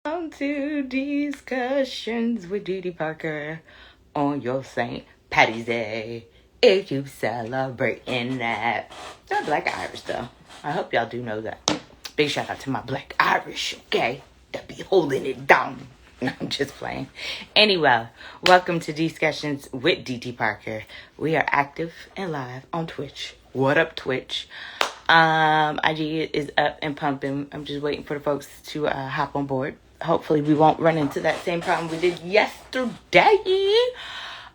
Welcome to Discussions with Dee Dee Parker on your St. Patty's Day. If you celebrating that. Not Black Irish though. I hope y'all do know that. Big shout out to my Black Irish, okay? That be holding it down. No, I'm just playing. Anyway, welcome to Discussions with Dee Dee Parker. We are active and live on Twitch. What up, Twitch? IG is up and pumping. I'm just waiting for the folks to hop on board. Hopefully we won't run into that same problem we did yesterday.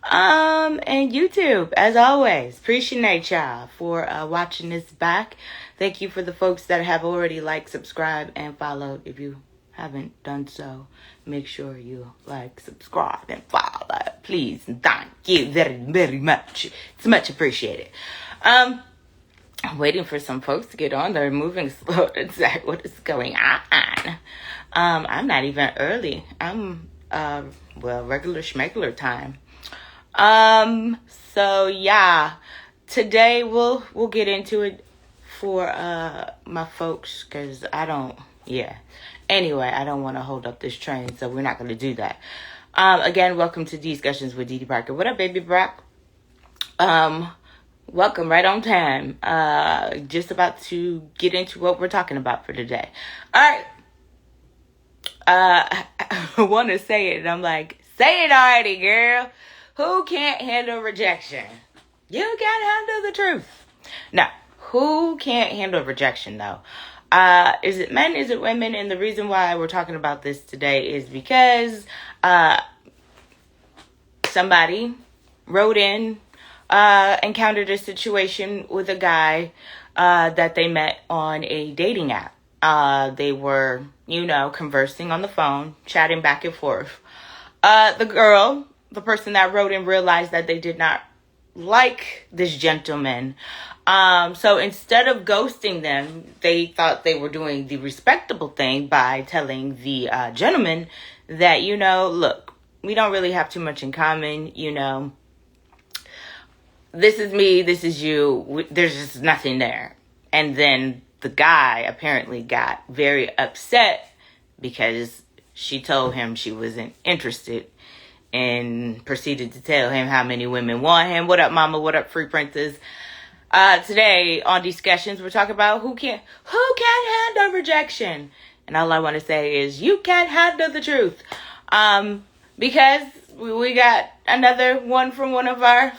And YouTube, as always, appreciate y'all for watching this back. Thank you for the folks that have already liked, subscribed, and followed. If you haven't done so, make sure you like, subscribe, and follow. Please and thank you very, very much. It's much appreciated. I'm waiting for some folks to get on. They're moving slow. It's like, what is going on? I'm not even early. I'm regular schmegular time. So yeah, today we'll get into it for my folks, because anyway, I don't want to hold up this train, so we're not going to do that. Again, welcome to Discussions with Dee Dee Parker. What up, baby Brock? Welcome, right on time. Just about to get into what we're talking about for today. All right. I want to say it, and I'm like, say it already, girl. Who can't handle rejection? You can't handle the truth. No, who can't handle rejection, though? Is it men? Is it women? And the reason why we're talking about this today is because somebody wrote in, encountered a situation with a guy that they met on a dating app. They were, conversing on the phone, chatting back and forth. The person that wrote in, realized that they did not like this gentleman. So instead of ghosting them, they thought they were doing the respectable thing by telling the gentleman that, look, we don't really have too much in common, this is me, this is you, there's just nothing there. And then the guy apparently got very upset because she told him she wasn't interested, and proceeded to tell him how many women want him. What up, mama? What up, free princess? Today on Discussions, we're talking about who can't handle rejection. And all I want to say is you can't handle the truth. Because we got another one from one of our,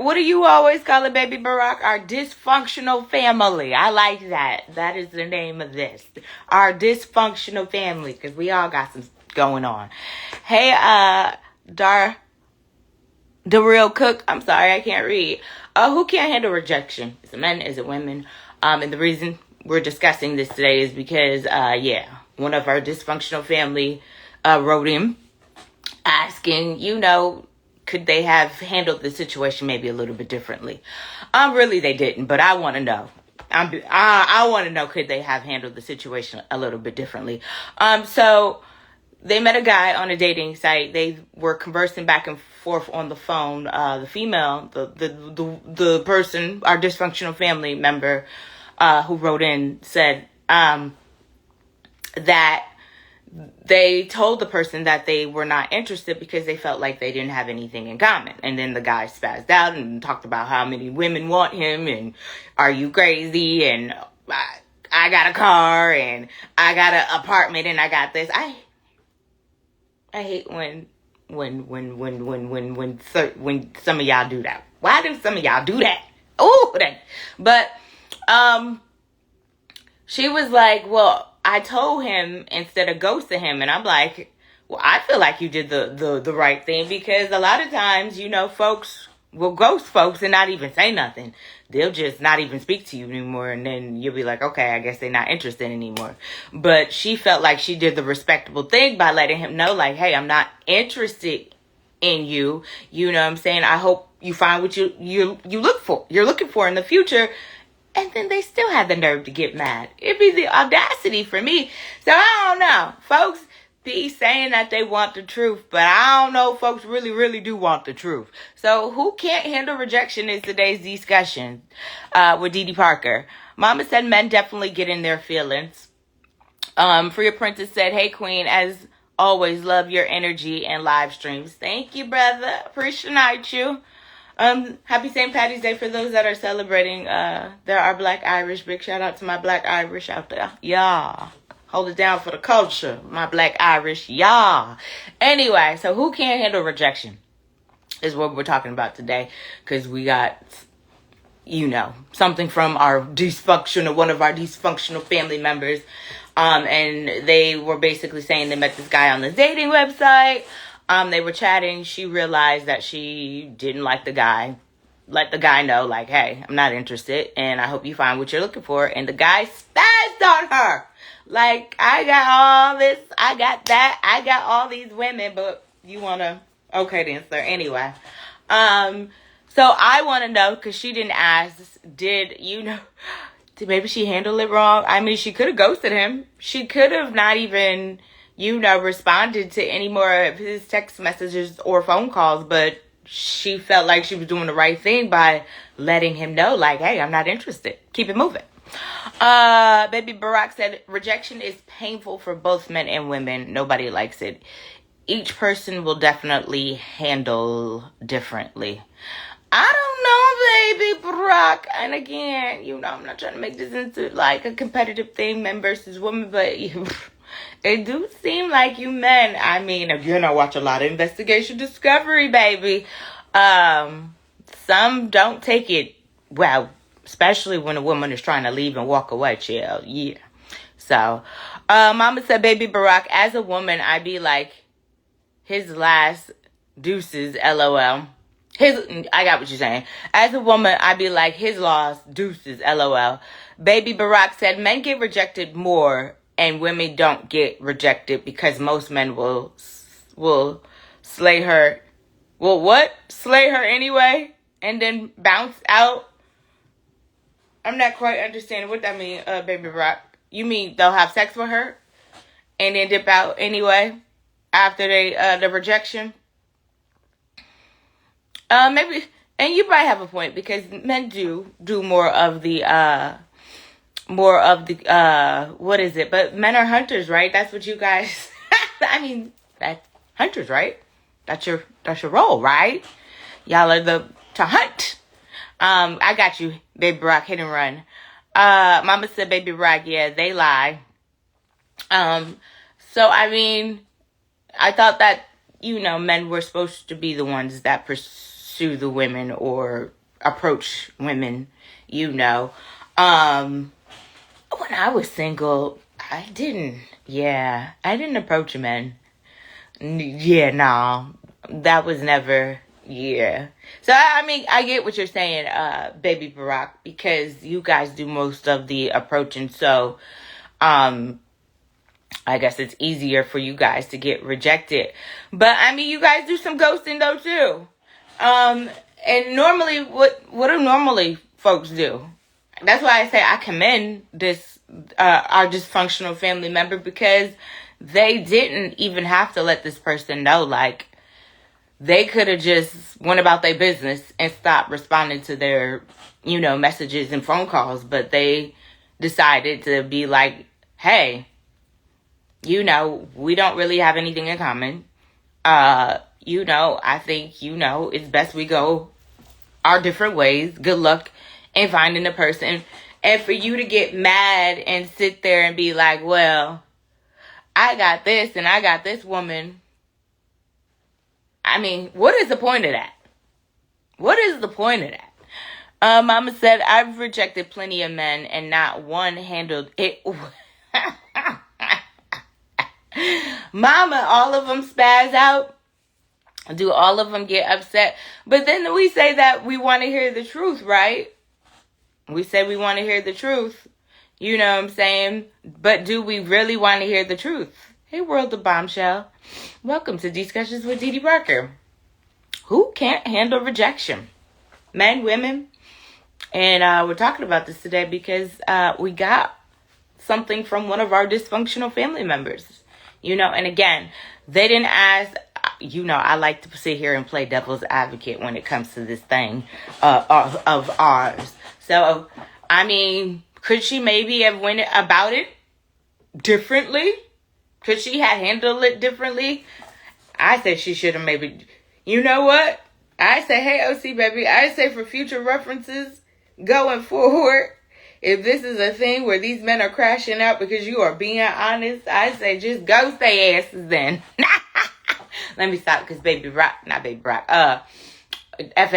what do you always call it, baby Barack? Our dysfunctional family. I like that. That is the name of this. Our dysfunctional family, because we all got some going on. Hey, the real cook. I'm sorry, I can't read. Who can't handle rejection? Is it men? Is it women? And the reason we're discussing this today is because, one of our dysfunctional family wrote in asking, could they have handled the situation maybe a little bit differently? Really, they didn't, but I want to know. I want to know, could they have handled the situation a little bit differently? So they met a guy on a dating site. They were conversing back and forth on the phone. The female, the person, our dysfunctional family member, who wrote in, said that they told the person that they were not interested because they felt like they didn't have anything in common. And then the guy spazzed out and talked about how many women want him, and are you crazy, and I got a car, and I got an apartment, and I got this. I hate when some of y'all do that. Why do some of y'all do that? But she was like, well, I told him instead of ghosting him, and I'm like, well, I feel like you did the right thing, because a lot of times, folks will ghost folks and not even say nothing. They'll just not even speak to you anymore, and then you'll be like, okay, I guess they're not interested anymore. But she felt like she did the respectable thing by letting him know, like, hey, I'm not interested in you. You know what I'm saying? I hope you find what you're looking for in the future. And then they still have the nerve to get mad. It'd be the audacity for me. So I don't know. Folks be saying that they want the truth, but I don't know, folks really, really do want the truth. So who can't handle rejection is today's discussion with Dee Dee Parker. Mama said men definitely get in their feelings. Free Apprentice said, "Hey Queen, as always, love your energy and live streams." Thank you, brother. Appreciate you. Happy St. Patty's Day for those that are celebrating. There are Black Irish. Big shout out to my Black Irish out there. Yeah. Hold it down for the culture. My Black Irish. Yeah. Anyway, so who can't handle rejection is what we're talking about today. Because we got, something from one of our dysfunctional family members. And they were basically saying they met this guy on the dating website. They were chatting. She realized that she didn't like the guy. Let the guy know, like, hey, I'm not interested, and I hope you find what you're looking for. And the guy spazzed on her. Like, I got all this, I got that, I got all these women, but you want to, okay, then, sir. Anyway. So I want to know, because she didn't ask, did maybe she handle it wrong? I mean, she could have ghosted him. She could have not even, responded to any more of his text messages or phone calls, but she felt like she was doing the right thing by letting him know, like, hey, I'm not interested. Keep it moving. Baby Barack said, rejection is painful for both men and women. Nobody likes it. Each person will definitely handle differently. I don't know, baby Barack. And again, I'm not trying to make this into like a competitive thing, men versus women, but it do seem like you men, I mean, again, I watch a lot of Investigation Discovery, baby. Some don't take it well, especially when a woman is trying to leave and walk away, chill. Yeah. So, Mama said, baby Barack, as a woman, I'd be like, his last deuces, LOL. I got what you're saying. As a woman, I'd be like, his lost deuces, LOL. Baby Barack said, men get rejected more and women don't get rejected because most men will slay her. Well, what? Slay her anyway and then bounce out? I'm not quite understanding what that means, Baby Barack. You mean they'll have sex with her and then dip out anyway after the rejection? Maybe, and you might have a point because men do more of the what is it? But men are hunters, right? That's what you guys, I mean, that's hunters, right? That's your role, right? Y'all are to hunt. I got you, Baby Barack, hit and run. Mama said, Baby Barack, yeah, they lie. So, I mean, I thought that, men were supposed to be the ones that pursue the women or approach women, When I was single, I didn't approach men. Yeah, no, that was never, yeah. So, I mean, I get what you're saying, Baby Barack, because you guys do most of the approaching, so, I guess it's easier for you guys to get rejected. But, I mean, you guys do some ghosting, though, too. And normally, what do normally folks do? That's why I say I commend this, our dysfunctional family member, because they didn't even have to let this person know. Like, they could have just went about their business and stopped responding to their, messages and phone calls. But they decided to be like, hey, we don't really have anything in common. I think, it's best we go our different ways. Good luck in finding a person. And for you to get mad and sit there and be like, well, I got this and I got this woman. I mean, what is the point of that? What is the point of that? Mama said, I've rejected plenty of men and not one handled it. Mama, all of them spaz out? Do all of them get upset? But then we say that we want to hear the truth, right? We say we want to hear the truth. You know what I'm saying? But do we really want to hear the truth? Hey, world of bombshell. Welcome to Discussions with Dee Dee Barker. Who can't handle rejection? Men, women? And we're talking about this today because we got something from one of our dysfunctional family members. And again, they didn't ask. I like to sit here and play devil's advocate when it comes to this thing of ours. So, I mean, could she maybe have went about it differently? Could she have handled it differently? I say she should have maybe, you know what? I say, hey, OC baby, I say for future references going forward, if this is a thing where these men are crashing out because you are being honest, I say just ghost their asses then. Let me stop because FA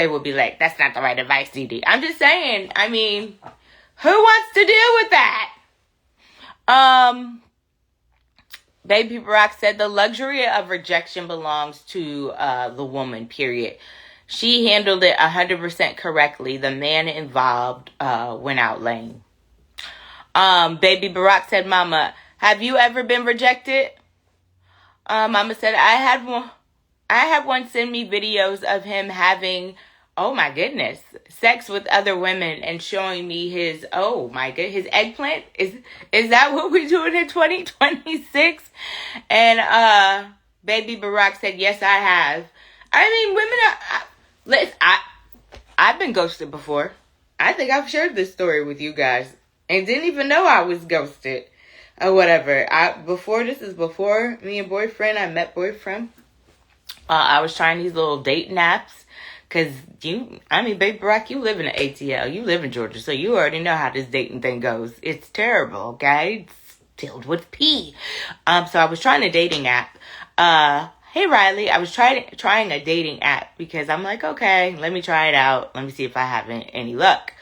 will be like, that's not the right advice, DD. I'm just saying, I mean, who wants to deal with that? Baby Barack said the luxury of rejection belongs to the woman, period. She handled it 100% correctly. The man involved went out lame. Baby Barack said, Mama, have you ever been rejected? Mama said, I had one send me videos of him having, oh my goodness, sex with other women and showing me his, oh my goodness, his eggplant. Is that what we're doing in 2026? And Baby Barack said, yes, I have. I mean, women are, I've been ghosted before. I think I've shared this story with you guys and didn't even know I was ghosted or whatever. Before me and boyfriend, I met boyfriend. I was trying these little dating apps. Because Baby Barack, you live in the ATL. You live in Georgia. So you already know how this dating thing goes. It's terrible, okay? It's filled with pee. So I was trying a dating app. Hey, Riley. I was trying a dating app because I'm like, okay, let me try it out. Let me see if I have any luck.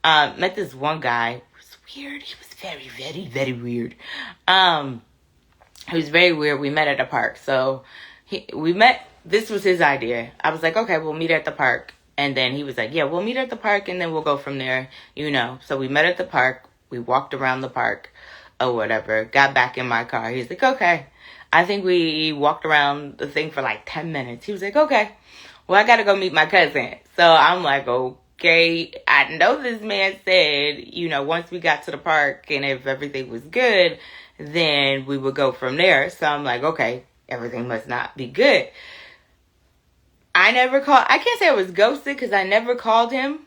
Met this one guy. It was weird. He was very, very, very weird. He was very weird. We met at a park. So we met. This was his idea. I was like, okay, we'll meet at the park. And then he was like, yeah, we'll meet at the park and then we'll go from there, you know. So we met at the park. We walked around the park or whatever. Got back in my car. He's like, okay. I think we walked around the thing for like 10 minutes. He was like, okay, well, I got to go meet my cousin. So I'm like, okay. I know this man said, you know, once we got to the park and if everything was good, then we would go from there. So I'm like, okay, everything must not be good. I can't say I was ghosted because I never called him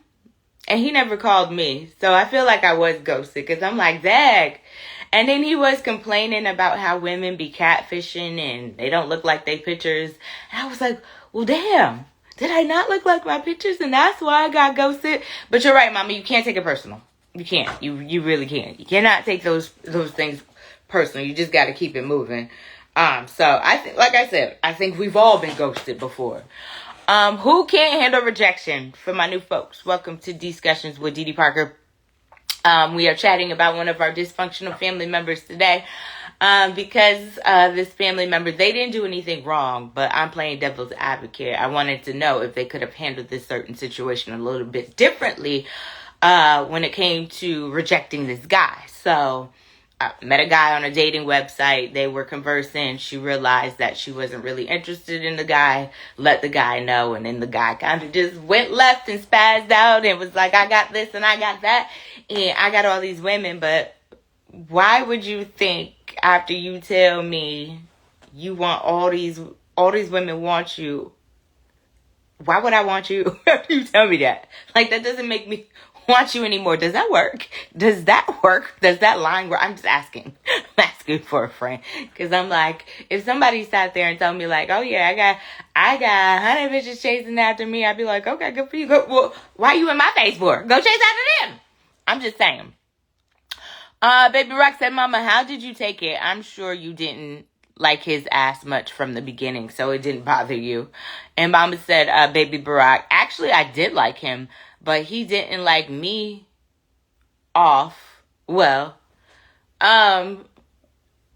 and he never called me. So I feel like I was ghosted because I'm like, dag. And then he was complaining about how women be catfishing and they don't look like they pictures. And I was like, well, damn, did I not look like my pictures? And that's why I got ghosted. But you're right, Mama. You can't take it personal. You can't. You really can't. You cannot take those things personal. You just got to keep it moving. So like I said, I think we've all been ghosted before. Who can't handle rejection? For my new folks, welcome to Discussions with DD Parker. We are chatting about one of our dysfunctional family members today. Because this family member, they didn't do anything wrong, but I'm playing devil's advocate. I wanted to know if they could have handled this certain situation a little bit differently, when it came to rejecting this guy. So I met a guy on a dating website. They were conversing. She realized that she wasn't really interested in the guy. Let the guy know. And then the guy kind of just went left and spazzed out and was like, I got this and I got that. And I got all these women. But why would you think after you tell me you want all these women want you, why would I want you after you tell me that? Like, that doesn't make me want you anymore. Does that work? Does that line work? I'm just asking. I'm asking for a friend. Because I'm like, if somebody sat there and told me like, oh yeah, I got 100 bitches chasing after me, I'd be like, okay, good for you. Well, why you in my face for? Go chase after them. I'm just saying. Baby Rock said, Mama, how did you take it? I'm sure you didn't like his ass much from the beginning, so it didn't bother you. And Mama said, Baby Barack, actually I did like him, but he didn't like me off. Well, I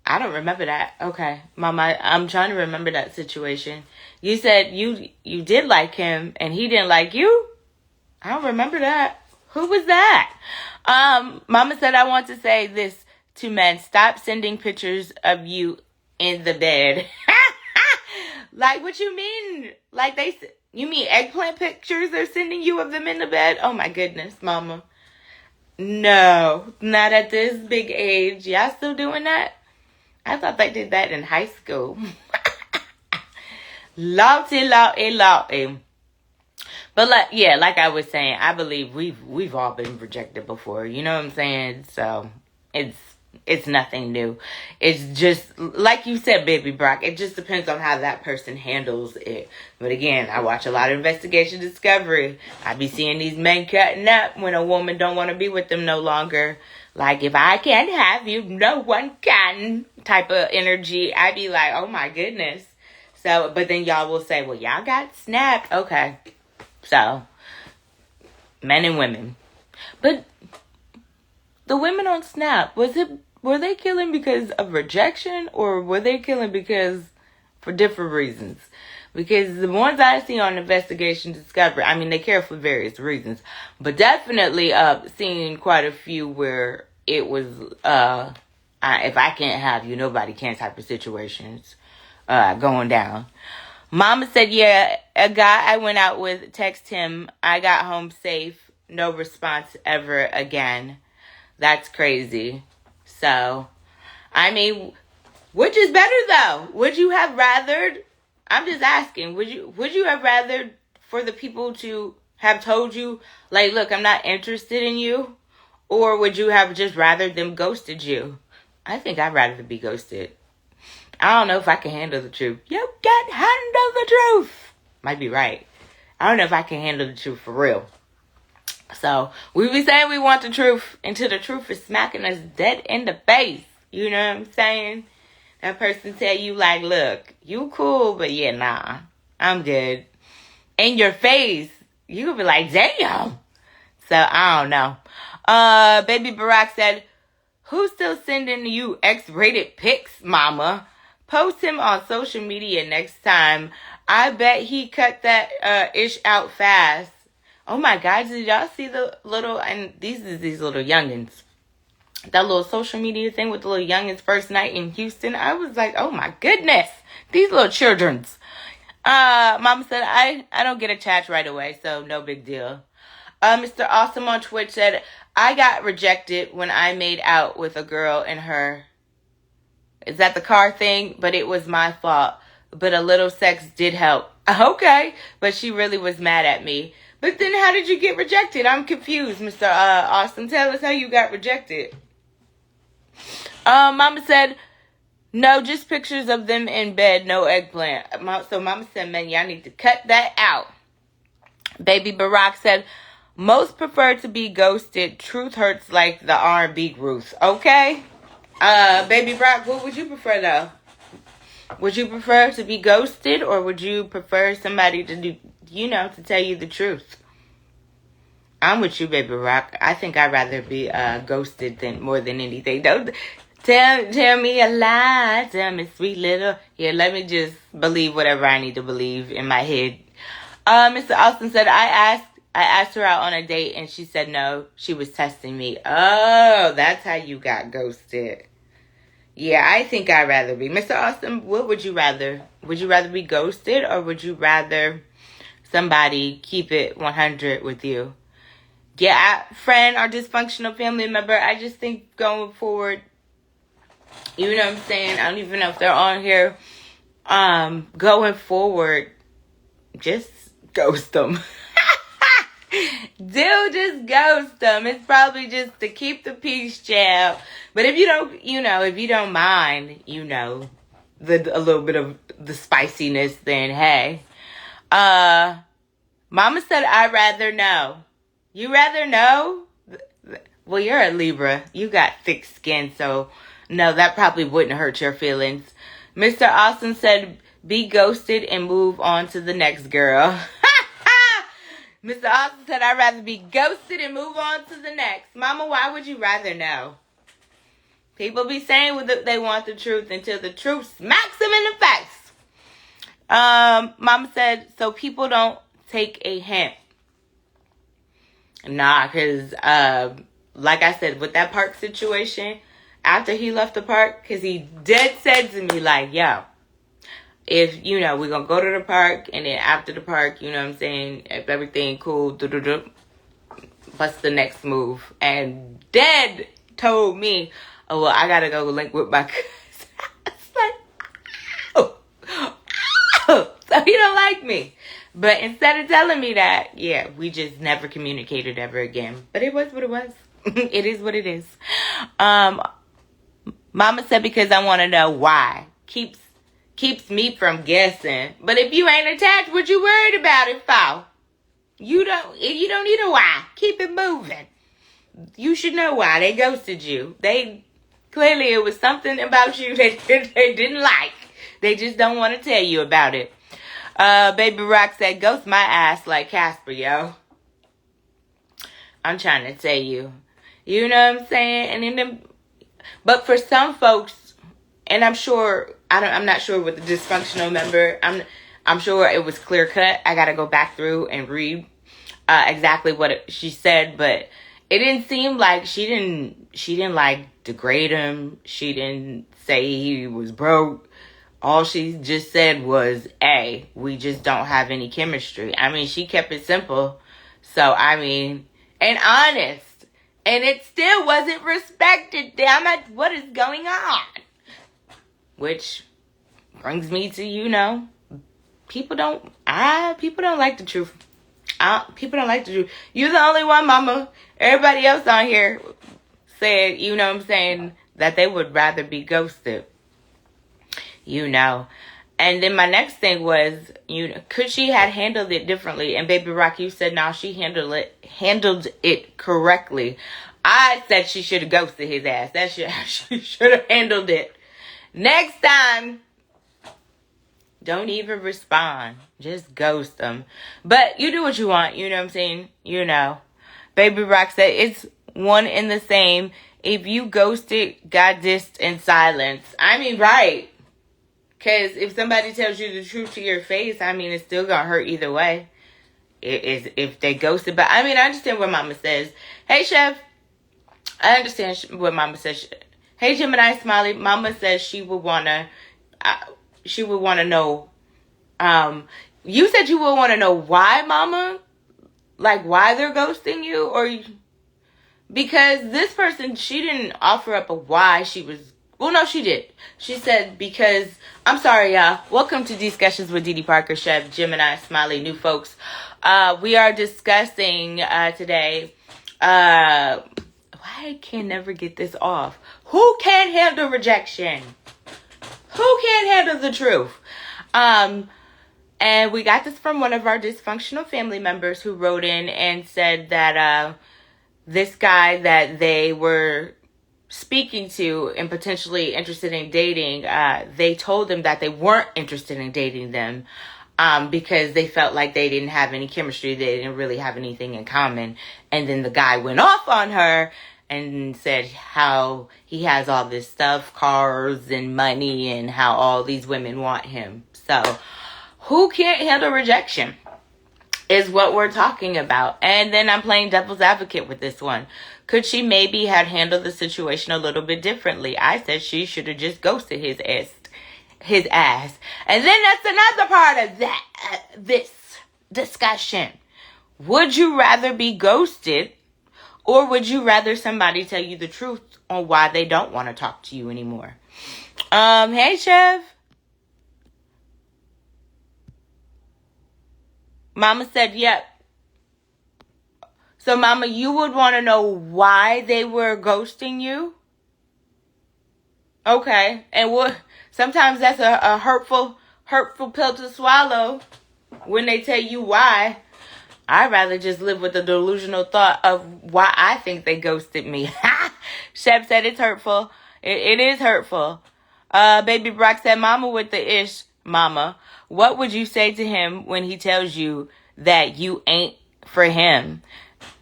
don't remember that. Okay, Mama, I'm trying to remember that situation. You said you did like him and he didn't like you? I don't remember that. Who was that? Mama said, I want to say this to men. Stop sending pictures of you in the bed. Like, what you mean? Like, you mean eggplant pictures they're sending you of them in the bed? Oh my goodness, Mama. No, not at this big age. Y'all still doing that? I thought they did that in high school. Lottie. But like I was saying, I believe we've all been rejected before. You know what I'm saying? So it's It's nothing new. It's just, like you said, Baby Brock, it just depends on how that person handles it. But again, I watch a lot of Investigation Discovery. I be seeing these men cutting up when a woman don't want to be with them no longer. Like, if I can't have you, no one can type of energy. I be like, oh my goodness. So, but then y'all will say, well, y'all got snapped. Okay. So, men and women. But the women on Snap, were they killing because of rejection, or were they killing because for different reasons? Because the ones I see on Investigation Discovery, I mean, they care for various reasons, but definitely seeing quite a few where it was if I can't have you, nobody can type of situations going down. Mama said, yeah, a guy I went out with, text him, I got home safe, no response ever again. That's crazy. So, I mean, which is better though? Would you have rathered? I'm just asking. Would you have rathered for the people to have told you, like, look, I'm not interested in you? Or would you have just rathered them ghosted you? I think I'd rather be ghosted. I don't know if I can handle the truth. You can't handle the truth. Might be right. I don't know if I can handle the truth for real. So, we be saying we want the truth until the truth is smacking us dead in the face. You know what I'm saying? That person tell you, like, look, you cool, but yeah, nah, I'm good. In your face, you could be like, damn. So, I don't know. Baby Barack said, who's still sending you X-rated pics, mama? Post him on social media next time. I bet he cut that ish out fast. Oh my God, did y'all see the little, and these little youngins, that little social media thing with the little youngins' first night in Houston? I was like, oh my goodness, these little children's. Mama said, I don't get attached right away, so no big deal. Mr. Awesome on Twitch said, I got rejected when I made out with a girl and her. Is that the car thing? But it was my fault. But a little sex did help. Okay, but she really was mad at me. But then how did you get rejected? I'm confused, Mr. Austin. Tell us how you got rejected. Mama said, no, just pictures of them in bed, no eggplant. So Mama said, man, y'all need to cut that out. Baby Barack said, most prefer to be ghosted. Truth hurts like the R&B Ruth. Okay? Baby Barack, what would you prefer, though? Would you prefer to be ghosted, or would you prefer somebody to do, to tell you the truth? I'm with you, Baby Rock. I think I'd rather be ghosted more than anything. Don't tell me a lie. Tell me sweet little. Yeah, let me just believe whatever I need to believe in my head. Mr. Austin said, I asked her out on a date and she said no. She was testing me. Oh, that's how you got ghosted. Yeah, I think I'd rather be. Mr. Austin, what would you rather? Would you rather be ghosted, or would you rather somebody keep it 100 with you? Yeah, friend or dysfunctional family member, I just think going forward, you know what I'm saying? I don't even know if they're on here. Going forward, just ghost them. Just ghost them. It's probably just to keep the peace, child. But if you don't, if you don't mind, a little bit of the spiciness, then hey. Mama said, I'd rather know. You rather know? Well, you're a Libra. You got thick skin, so no, that probably wouldn't hurt your feelings. Mr. Austin said, be ghosted and move on to the next girl. Mr. Austin said, I'd rather be ghosted and move on to the next. Mama, why would you rather know? People be saying they want the truth until the truth smacks them in the face. Mama said, so people don't take a hint. Nah, because, like I said, with that park situation, after he left the park, because he dead said to me, like, yo, if, we're going to go to the park, and then after the park, you know what I'm saying, if everything cool, what's the next move? And Dad told me, oh, well, I got to go link with my cousin. It's like, so he don't like me. But instead of telling me that, yeah, we just never communicated ever again. But it was what it was. It is what it is. Mama said, because I want to know why. Keeps me from guessing. But if you ain't attached, what you worried about it for? You don't need a why. Keep it moving. You should know why they ghosted you. Clearly it was something about you that they didn't like. They just don't want to tell you about it. Baby Rock said, ghost my ass like Casper, yo. I'm trying to tell you. You know what I'm saying? But for some folks, and I'm not sure with the dysfunctional member, I'm sure it was clear cut. I got to go back through and read exactly what she said, but it didn't seem like she didn't like degrade him. She didn't say he was broke. All she just said was, hey, we just don't have any chemistry. I mean, she kept it simple. So, I mean, and honest. And it still wasn't respected. Damn it, what is going on? Which brings me to, people don't like the truth. People don't like the truth. You're the only one, mama. Everybody else on here said, that they would rather be ghosted. And then my next thing was, could she had handled it differently? And Baby Rock, you said, no, she handled it correctly. I said she should have ghosted his ass. She should have handled it. Next time, don't even respond. Just ghost them. But you do what you want. You know what I'm saying? Baby Rock said, it's one and the same. If you ghosted, got dissed in silence. I mean, right. Because if somebody tells you the truth to your face, I mean, it's still going to hurt either way. If they ghosted. But, I mean, I understand what Mama says. Hey, Chef. I understand what Mama says. Hey, Gemini Smiley. Mama says she would want to know. You said you would want to know why, Mama? Like, why they're ghosting you? Because this person, she didn't offer up a why she was. Well, no, she did. She said, because, I'm sorry, y'all. Welcome to Discussions with Dee Parker, Chef, Gemini, Smiley, new folks. We are discussing today, why I can never get this off. Who can't handle rejection? Who can't handle the truth? And we got this from one of our dysfunctional family members who wrote in and said that this guy that they were speaking to and potentially interested in dating, they told them that they weren't interested in dating them because they felt like they didn't have any chemistry. They didn't really have anything in common. And then the guy went off on her and said how he has all this stuff, cars and money, and how all these women want him. So who can't handle rejection is what we're talking about. And then I'm playing devil's advocate with this one. Could she maybe have handled the situation a little bit differently? I said she should have just ghosted his ass. And then that's another part of this discussion. Would you rather be ghosted, or would you rather somebody tell you the truth on why they don't want to talk to you anymore? Hey, Chef. Mama said, yep. So, Mama, you would want to know why they were ghosting you? Okay. And sometimes that's a hurtful pill to swallow when they tell you why. I'd rather just live with the delusional thought of why I think they ghosted me. Chef said it's hurtful. It is hurtful. Baby Brock said, Mama with the ish. Mama, what would you say to him when he tells you that you ain't for him?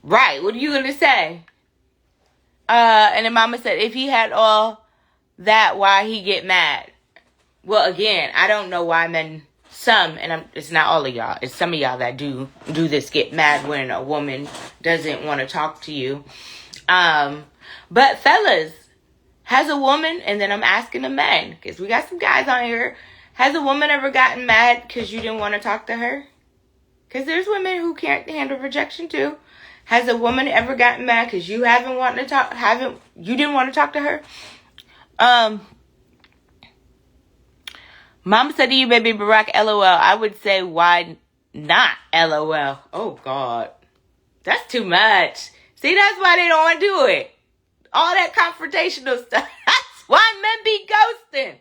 Right. What are you going to say? And then Mama said, if he had all that, why he get mad? Well, again, I don't know why men, it's not all of y'all. It's some of y'all that do this, get mad when a woman doesn't want to talk to you. But fellas, has a woman, and then I'm asking the men, because we got some guys on here, has a woman ever gotten mad because you didn't want to talk to her? Because there's women who can't handle rejection too. Has a woman ever gotten mad because you didn't want to talk to her? Mom said to you, Baby Barack, LOL. I would say, why not LOL? Oh, God. That's too much. See, that's why they don't want to do it. All that confrontational stuff. why men be ghosting.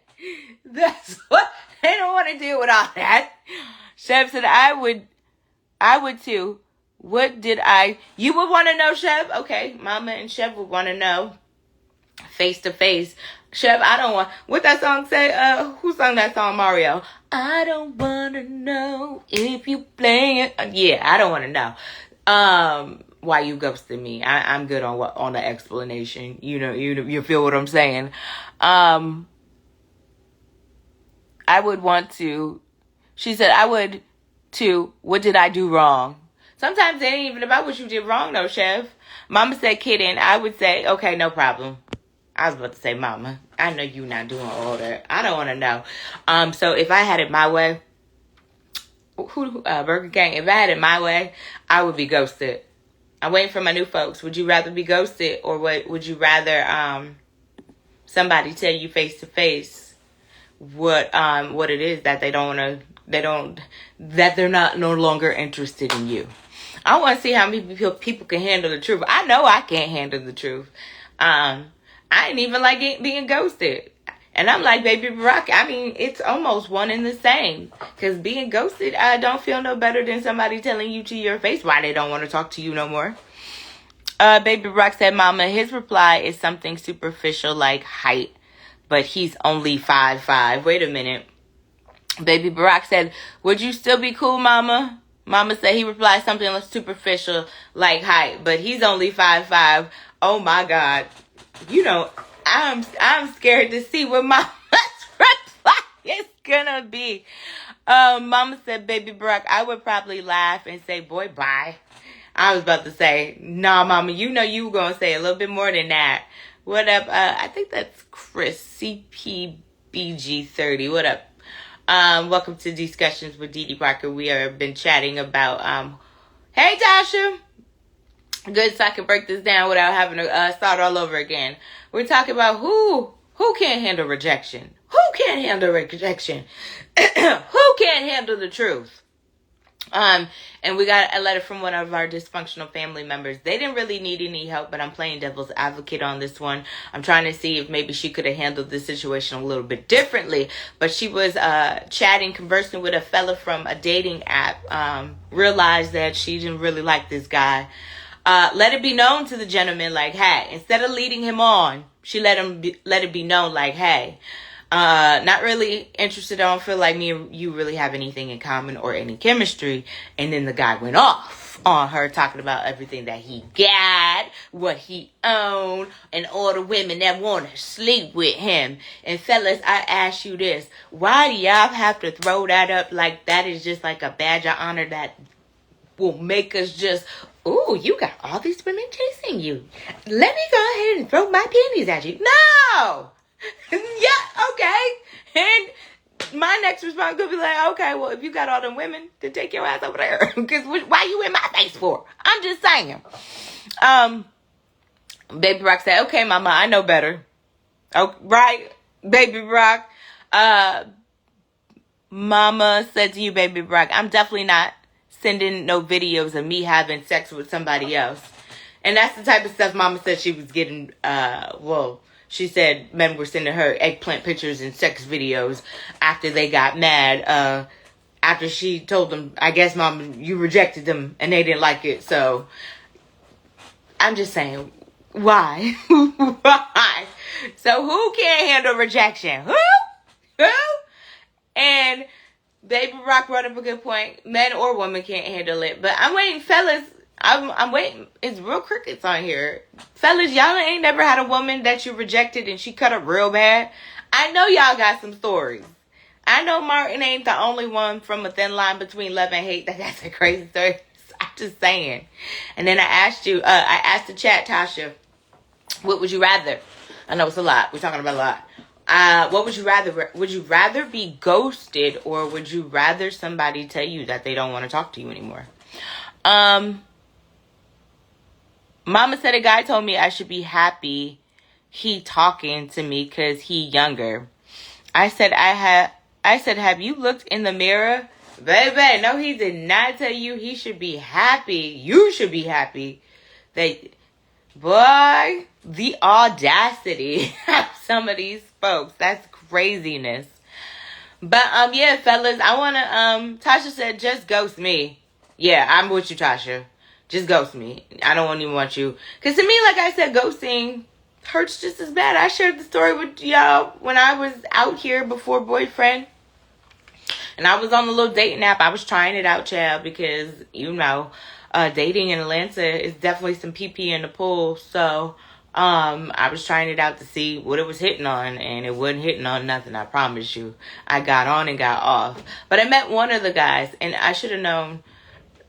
That's what they don't want to deal with all that. Chef said, I would too. What did you would want to know, Chef? Okay, Mama and Chef would want to know face to face. Chef, I don't want, what that song say? Who sung that song, Mario? I don't want to know if you playing it. Yeah, I don't want to know. Why you ghosted me. I'm good on the explanation. You feel what I'm saying? I would want to, she said, I would too. What did I do wrong? Sometimes it ain't even about what you did wrong though, Chef. Mama said kidding. I would say, okay, no problem. I was about to say, Mama, I know you not doing all that. I don't want to know. So if I had it my way, Burger King, if I had it my way, I would be ghosted. I'm waiting for my new folks. Would you rather be ghosted, or would you rather somebody tell you face to face what it is that that they're not no longer interested in you? I want to see how many people can handle the truth. I know I can't handle the truth. I ain't even like being ghosted. And I'm like, Baby Barack, I mean, it's almost one and the same. Because being ghosted, I don't feel no better than somebody telling you to your face why they don't want to talk to you no more. Baby Barack said, Mama, his reply is something superficial like height, but he's only 5'5". Wait a minute. Baby Barack said, would you still be cool, Mama? Mama said he replied something superficial like height, but he's only 5'5". Oh my God. I'm scared to see what Mama's reply is gonna be. Mama said, Baby Barack, I would probably laugh and say, boy, bye. I was about to say, nah, Mama, you were gonna say a little bit more than that. What up? I think that's Chris, CPBG30. What up? Welcome to Discussions with Dee Dee Parker. We have been chatting about, hey, Tasha. Good, so I can break this down without having to start all over again. We're talking about who can't handle rejection. Who can't handle rejection? Who can't handle the truth? And we got a letter from one of our dysfunctional family members. They didn't really need any help, but I'm playing devil's advocate on this one. I'm trying to see if maybe she could have handled this situation a little bit differently. But she was conversing with a fella from a dating app. Realized that she didn't really like this guy. Let it be known to the gentleman, like, hey, instead of leading him on, she let it be known, like, hey, not really interested. I don't feel like me and you really have anything in common or any chemistry. And then the guy went off on her, talking about everything that he got, what he owned, and all the women that want to sleep with him. And fellas, I ask you this, why do y'all have to throw that up like that is just like a badge of honor that will make us just, ooh, you got all these women chasing you. Let me go ahead and throw my panties at you. No! Yeah, okay. And my next response could be like, okay, well, if you got all them women, then take your ass over there. Because why you in my face for? I'm just saying. Baby Rock said, okay, Mama, I know better. Oh, right, Baby Rock. Mama said to you, Baby Rock, I'm definitely not sending no videos of me having sex with somebody else. And that's the type of stuff Mama said she was getting, she said men were sending her eggplant pictures and sex videos after they got mad. After she told them, I guess, Mom, you rejected them and they didn't like it. So I'm just saying, why? Why? So who can't handle rejection? Who? And Baby Rock brought up a good point. Men or women can't handle it. But I'm waiting, fellas. I'm waiting. It's real crickets on here. Fellas, y'all ain't never had a woman that you rejected and she cut up real bad. I know y'all got some stories. I know Martin ain't the only one from a thin line between love and hate. That's a crazy story. I'm just saying. And then I asked the chat, Tasha, what would you rather? I know it's a lot. We're talking about a lot. What would you rather? Would you rather be ghosted, or would you rather somebody tell you that they don't want to talk to you anymore? Mama said a guy told me I should be happy he talking to me because he younger. I said, have you looked in the mirror? Baby, no, he did not tell you he should be happy. You should be happy. Boy, the audacity. I'm some of these folks. That's craziness. But yeah, fellas, I wanna Tasha said just ghost me. Yeah, I'm with you, Tasha. Just ghost me. I don't even want you. Cause to me, like I said, ghosting hurts just as bad. I shared the story with y'all when I was out here before boyfriend. And I was on the little dating app. I was trying it out, child, because, dating in Atlanta is definitely some pee in the pool. So, I was trying it out to see what it was hitting on, and it wasn't hitting on nothing, I promise you. I got on and got off. But I met one of the guys, and I should have known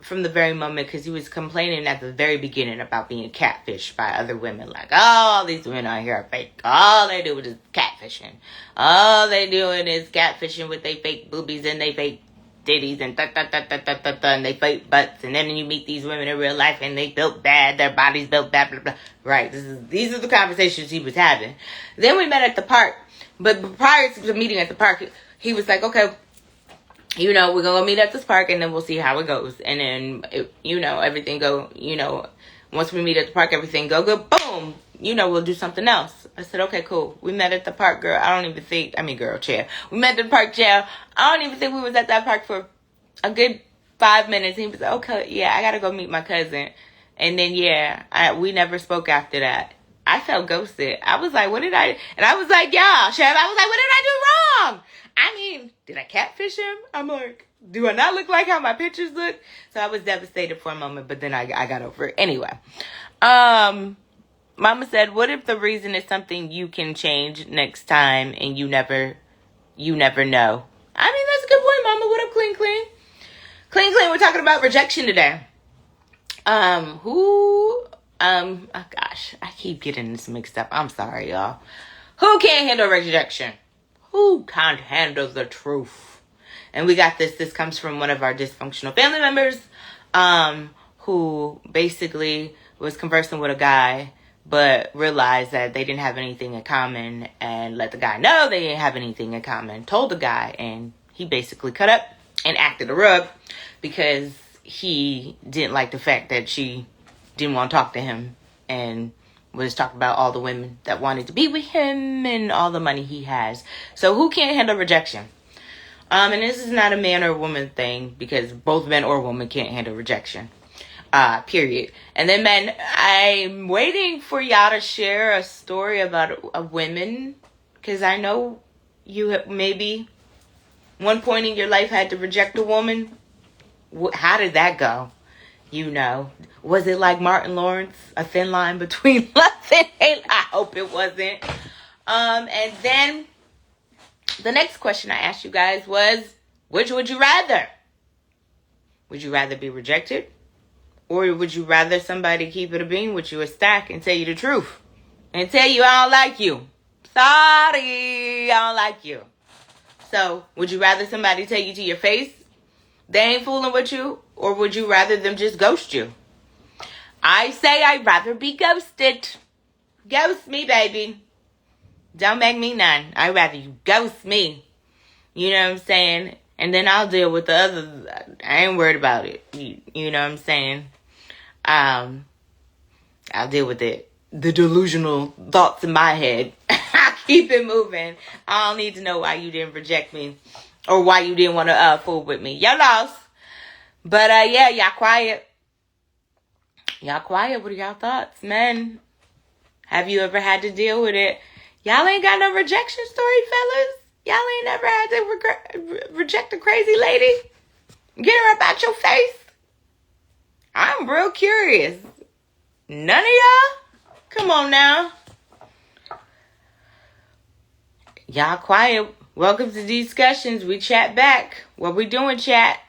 from the very moment, because he was complaining at the very beginning about being catfished by other women. Like, oh, these women out here are fake. All they do is catfishing. All they doing is catfishing with their fake boobies and they fake titties and and they fake butts. And then you meet these women in real life and they built bad. Their bodies built bad, blah, blah. Right. These are the conversations he was having. Then we met at the park. But prior to the meeting at the park, he was like, okay, we're going to go meet at this park and then we'll see how it goes. And then, everything go, once we meet at the park, everything go good. Boom. We'll do something else. I said, okay, cool. We met at the park, girl. Chair. We met at the park, chair. I don't even think we was at that park for a good 5 minutes. He was like, okay, yeah, I got to go meet my cousin. And then, we never spoke after that. I felt ghosted. I was like, what did I... And I was like, yeah, Chef, I was like, what did I do wrong? I mean, did I catfish him? I'm like, do I not look like how my pictures look? So I was devastated for a moment, but then I got over it. Anyway, Mama said, what if the reason is something you can change next time and you never know? I mean, that's a good point, Mama. What up, Clean Clean? Clean Clean, we're talking about rejection today. Oh gosh, I keep getting this mixed up. I'm sorry, y'all. Who can't handle rejection? Who can't handle the truth? And we got this. This comes from one of our dysfunctional family members, who basically was conversing with a guy, but realized that they didn't have anything in common and let the guy know they didn't have anything in common. Told the guy, and he basically cut up and acted a rug because he didn't like the fact that she didn't want to talk to him and was talking about all the women that wanted to be with him and all the money he has. So who can't handle rejection? And this is not a man or woman thing, because both men or women can't handle rejection. Period. And then men, I'm waiting for y'all to share a story about a women, because I know you have maybe one point in your life had to reject a woman. How did that go? Was it like Martin Lawrence, a thin line between love and hate? I hope it wasn't. And then the next question I asked you guys was, which would you rather? Would you rather be rejected? Or would you rather somebody keep it a bean with you, a stack, and tell you the truth? And tell you, I don't like you. Sorry, I don't like you. So, would you rather somebody tell you to your face they ain't fooling with you? Or would you rather them just ghost you? I say I'd rather be ghosted. Ghost me, baby. Don't make me none. I'd rather you ghost me. You know what I'm saying? And then I'll deal with the other. I ain't worried about it. You know what I'm saying? I'll deal with it. The delusional thoughts in my head. I'll keep it moving. I don't need to know why you didn't reject me. Or why you didn't want to fool with me. Y'all lost. But yeah, y'all quiet. Y'all quiet. What are y'all thoughts, man? Have you ever had to deal with it? Y'all ain't got no rejection story, fellas? Y'all ain't never had to reject a crazy lady? Get her up out your face? I'm real curious. None of y'all? Come on now. Y'all quiet. Welcome to Discussions. We chat back. What we doing, chat?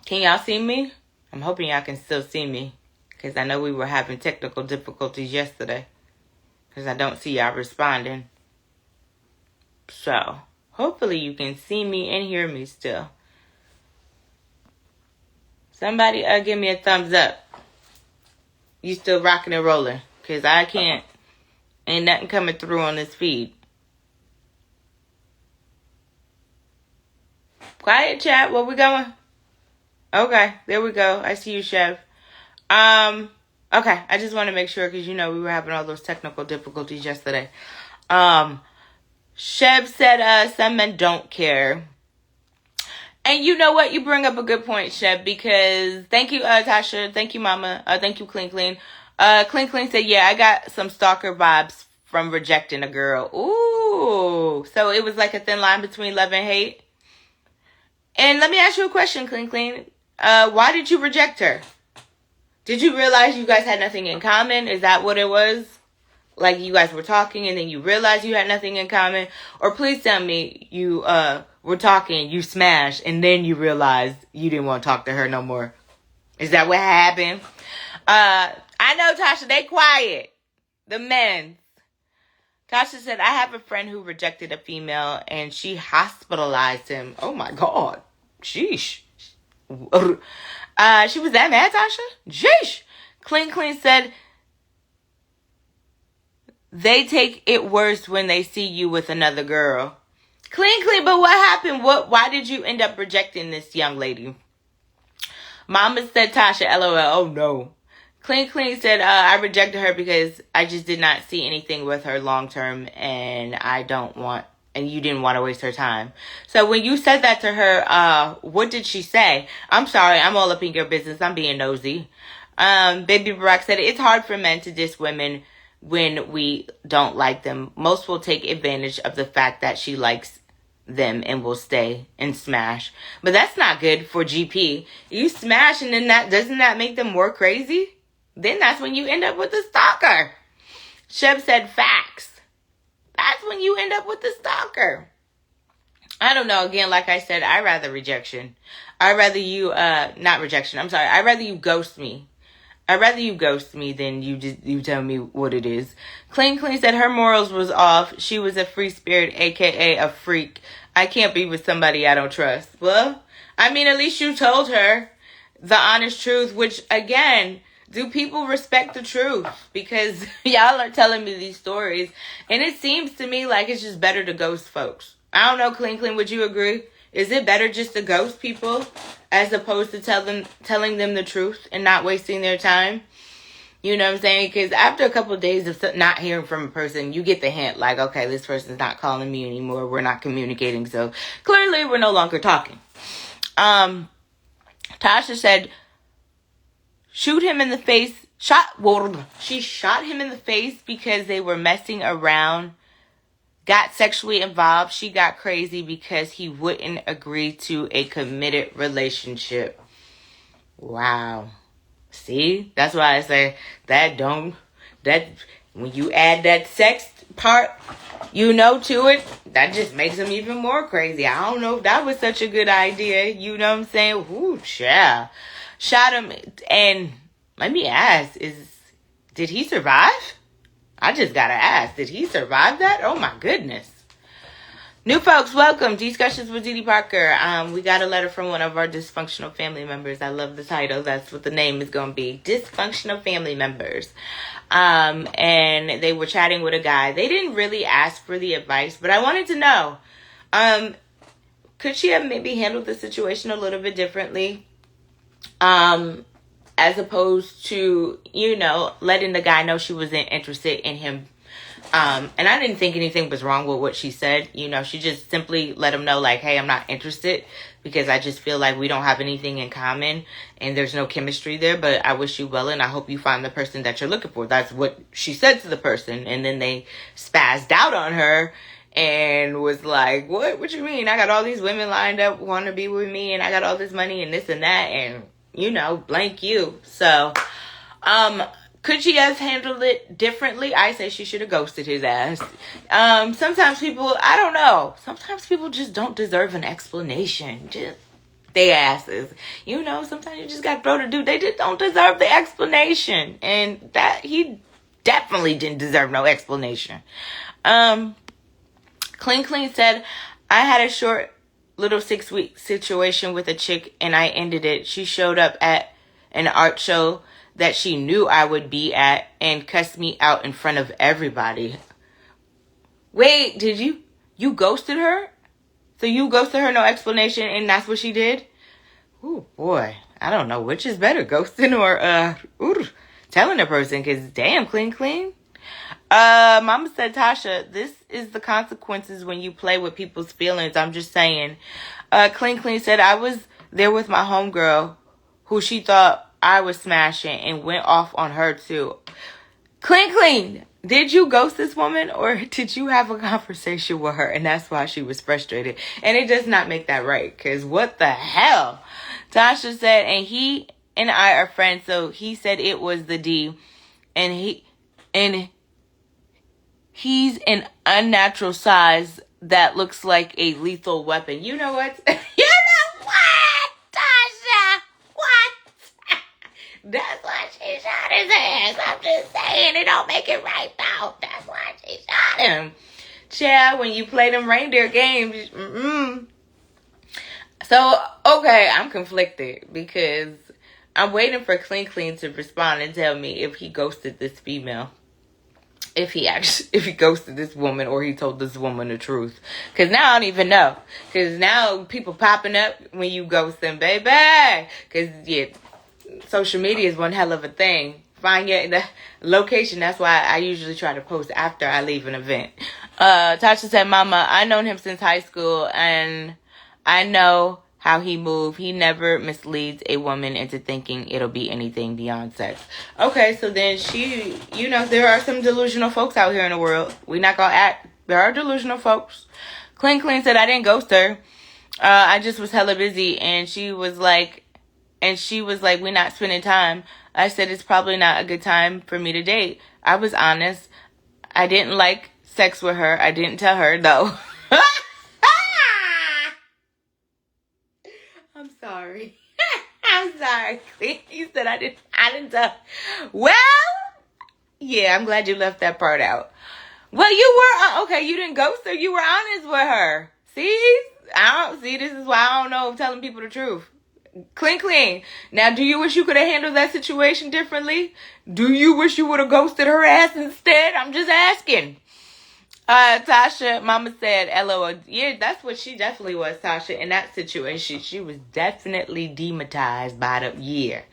Can y'all see me? I'm hoping y'all can still see me, because I know we were having technical difficulties yesterday, because I don't see y'all responding. So, hopefully you can see me and hear me still. Somebody give me a thumbs up. You still rocking and rolling, because I can't. Ain't nothing coming through on this feed. Quiet, chat. Where we going? Okay, there we go. I see you, Chef. Okay, I just want to make sure, because we were having all those technical difficulties yesterday. Sheb said, some men don't care. And you know what? You bring up a good point, Sheb, because thank you, Tasha. Thank you, Mama. Thank you, Clean Clean. Clean Clean said, yeah, I got some stalker vibes from rejecting a girl. Ooh. So it was like a thin line between love and hate. And let me ask you a question, Clean Clean. Why did you reject her? Did you realize you guys had nothing in common? Is that what it was? Like you guys were talking and then you realized you had nothing in common? Or please tell me you were talking, you smashed, and then you realized you didn't want to talk to her no more. Is that what happened? I know, Tasha, they quiet. The men. Tasha said, I have a friend who rejected a female and she hospitalized him. Oh my God. Sheesh. She was that mad, Tasha? Sheesh. Clean Clean said, they take it worse when they see you with another girl. Clean Clean, but what happened? Why did you end up rejecting this young lady? Mama said, Tasha, LOL. Oh no. Clean Clean said, I rejected her because I just did not see anything with her long term and you didn't want to waste her time. So when you said that to her, what did she say? I'm sorry, I'm all up in your business. I'm being nosy. Baby Barack said, it's hard for men to diss women when we don't like them. Most will take advantage of the fact that she likes them and will stay and smash. But that's not good for GP. You smash and then doesn't that make them more crazy? Then that's when you end up with a stalker. Sheb said facts. That's when you end up with the stalker. I don't know. Again, like I said, I'd rather rejection. I'd rather you, not rejection. I'm sorry. I'd rather you ghost me. I'd rather you ghost me than you tell me what it is. Clean Clean said her morals was off. She was a free spirit, aka a freak. I can't be with somebody I don't trust. Well, I mean, at least you told her the honest truth, which again, do people respect the truth? Because y'all are telling me these stories. And it seems to me like it's just better to ghost folks. I don't know, Clean Clean, would you agree? Is it better just to ghost people as opposed to telling them the truth and not wasting their time? You know what I'm saying? Because after a couple of days of not hearing from a person, you get the hint like, okay, this person's not calling me anymore. We're not communicating. So clearly we're no longer talking. Tasha said, shoot him in the face. She shot him in the face because they were messing around. Got sexually involved. She got crazy because he wouldn't agree to a committed relationship. Wow. See? That's why I say that when you add that sex part, to it, that just makes him even more crazy. I don't know if that was such a good idea. You know what I'm saying? Ooh, yeah. Shot him, and let me ask, did he survive? I just gotta ask, did he survive that? Oh my goodness. New folks, welcome. Discussions with Dee Dee Parker. We got a letter from one of our dysfunctional family members. I love the title. That's what the name is going to be. Dysfunctional family members. And they were chatting with a guy. They didn't really ask for the advice, but I wanted to know, could she have maybe handled the situation a little bit differently? As opposed to, letting the guy know she wasn't interested in him. And I didn't think anything was wrong with what she said. She just simply let him know, like, hey, I'm not interested because I just feel like we don't have anything in common and there's no chemistry there, but I wish you well and I hope you find the person that you're looking for. That's what she said to the person. And then they spazzed out on her and was like, what you mean? I got all these women lined up want to be with me and I got all this money and this and that and, blank you. So, could she have handled it differently? I say she should have ghosted his ass. Sometimes people, I don't know. Sometimes people just don't deserve an explanation. Just they asses. Sometimes you just got to throw the dude. They just don't deserve the explanation. And that he definitely didn't deserve no explanation. Clean Clean said, I had a short little 6-week situation with a chick and I ended it. She showed up at an art show that she knew I would be at and cussed me out in front of everybody. Wait, did you ghosted her? So you ghosted her, no explanation, and that's what she did? Ooh, boy, I don't know which is better, ghosting or telling a person, because damn, Clean Clean. Mama said, Tasha, this is the consequences when you play with people's feelings. I'm just saying. Clean Clean said, I was there with my homegirl who she thought I was smashing and went off on her too. Clean Clean, did you ghost this woman or did you have a conversation with her and that's why she was frustrated? And it does not make that right, because what the hell? Tasha said, and he and I are friends, so he said it was the D, and he's an unnatural size that looks like a lethal weapon. You know what? You know what, Tasha? What? That's why she shot his ass. I'm just saying, it don't make it right though. That's why she shot him. Child, when you play them reindeer games, So, okay, I'm conflicted because I'm waiting for Clean Clean to respond and tell me if he ghosted this female. If he ghosted this woman or he told this woman the truth. Because now I don't even know. Because now people popping up when you ghost them, baby. Because, yeah, social media is one hell of a thing. Find your location. That's why I usually try to post after I leave an event. Tasha said, Mama, I known him since high school and I know how he moved. He never misleads a woman into thinking it'll be anything beyond sex. Okay, so then there are some delusional folks out here in the world. We not gonna act. There are delusional folks. Clean Clean said, I didn't ghost her. I just was hella busy, and she was like, we're not spending time. I said, it's probably not a good time for me to date. I was honest. I didn't like sex with her. I didn't tell her, though. I'm sorry. I'm sorry. He said I didn't tell. Well, yeah, I'm glad you left that part out. Well, you were, okay, you didn't ghost her. You were honest with her. See, this is why I don't know telling people the truth. Clean, clean. Now, do you wish you could have handled that situation differently? Do you wish you would have ghosted her ass instead? I'm just asking. Tasha, Mama said, LOL. Yeah, that's what she definitely was, Tasha. In that situation, she was definitely demonetized by the year.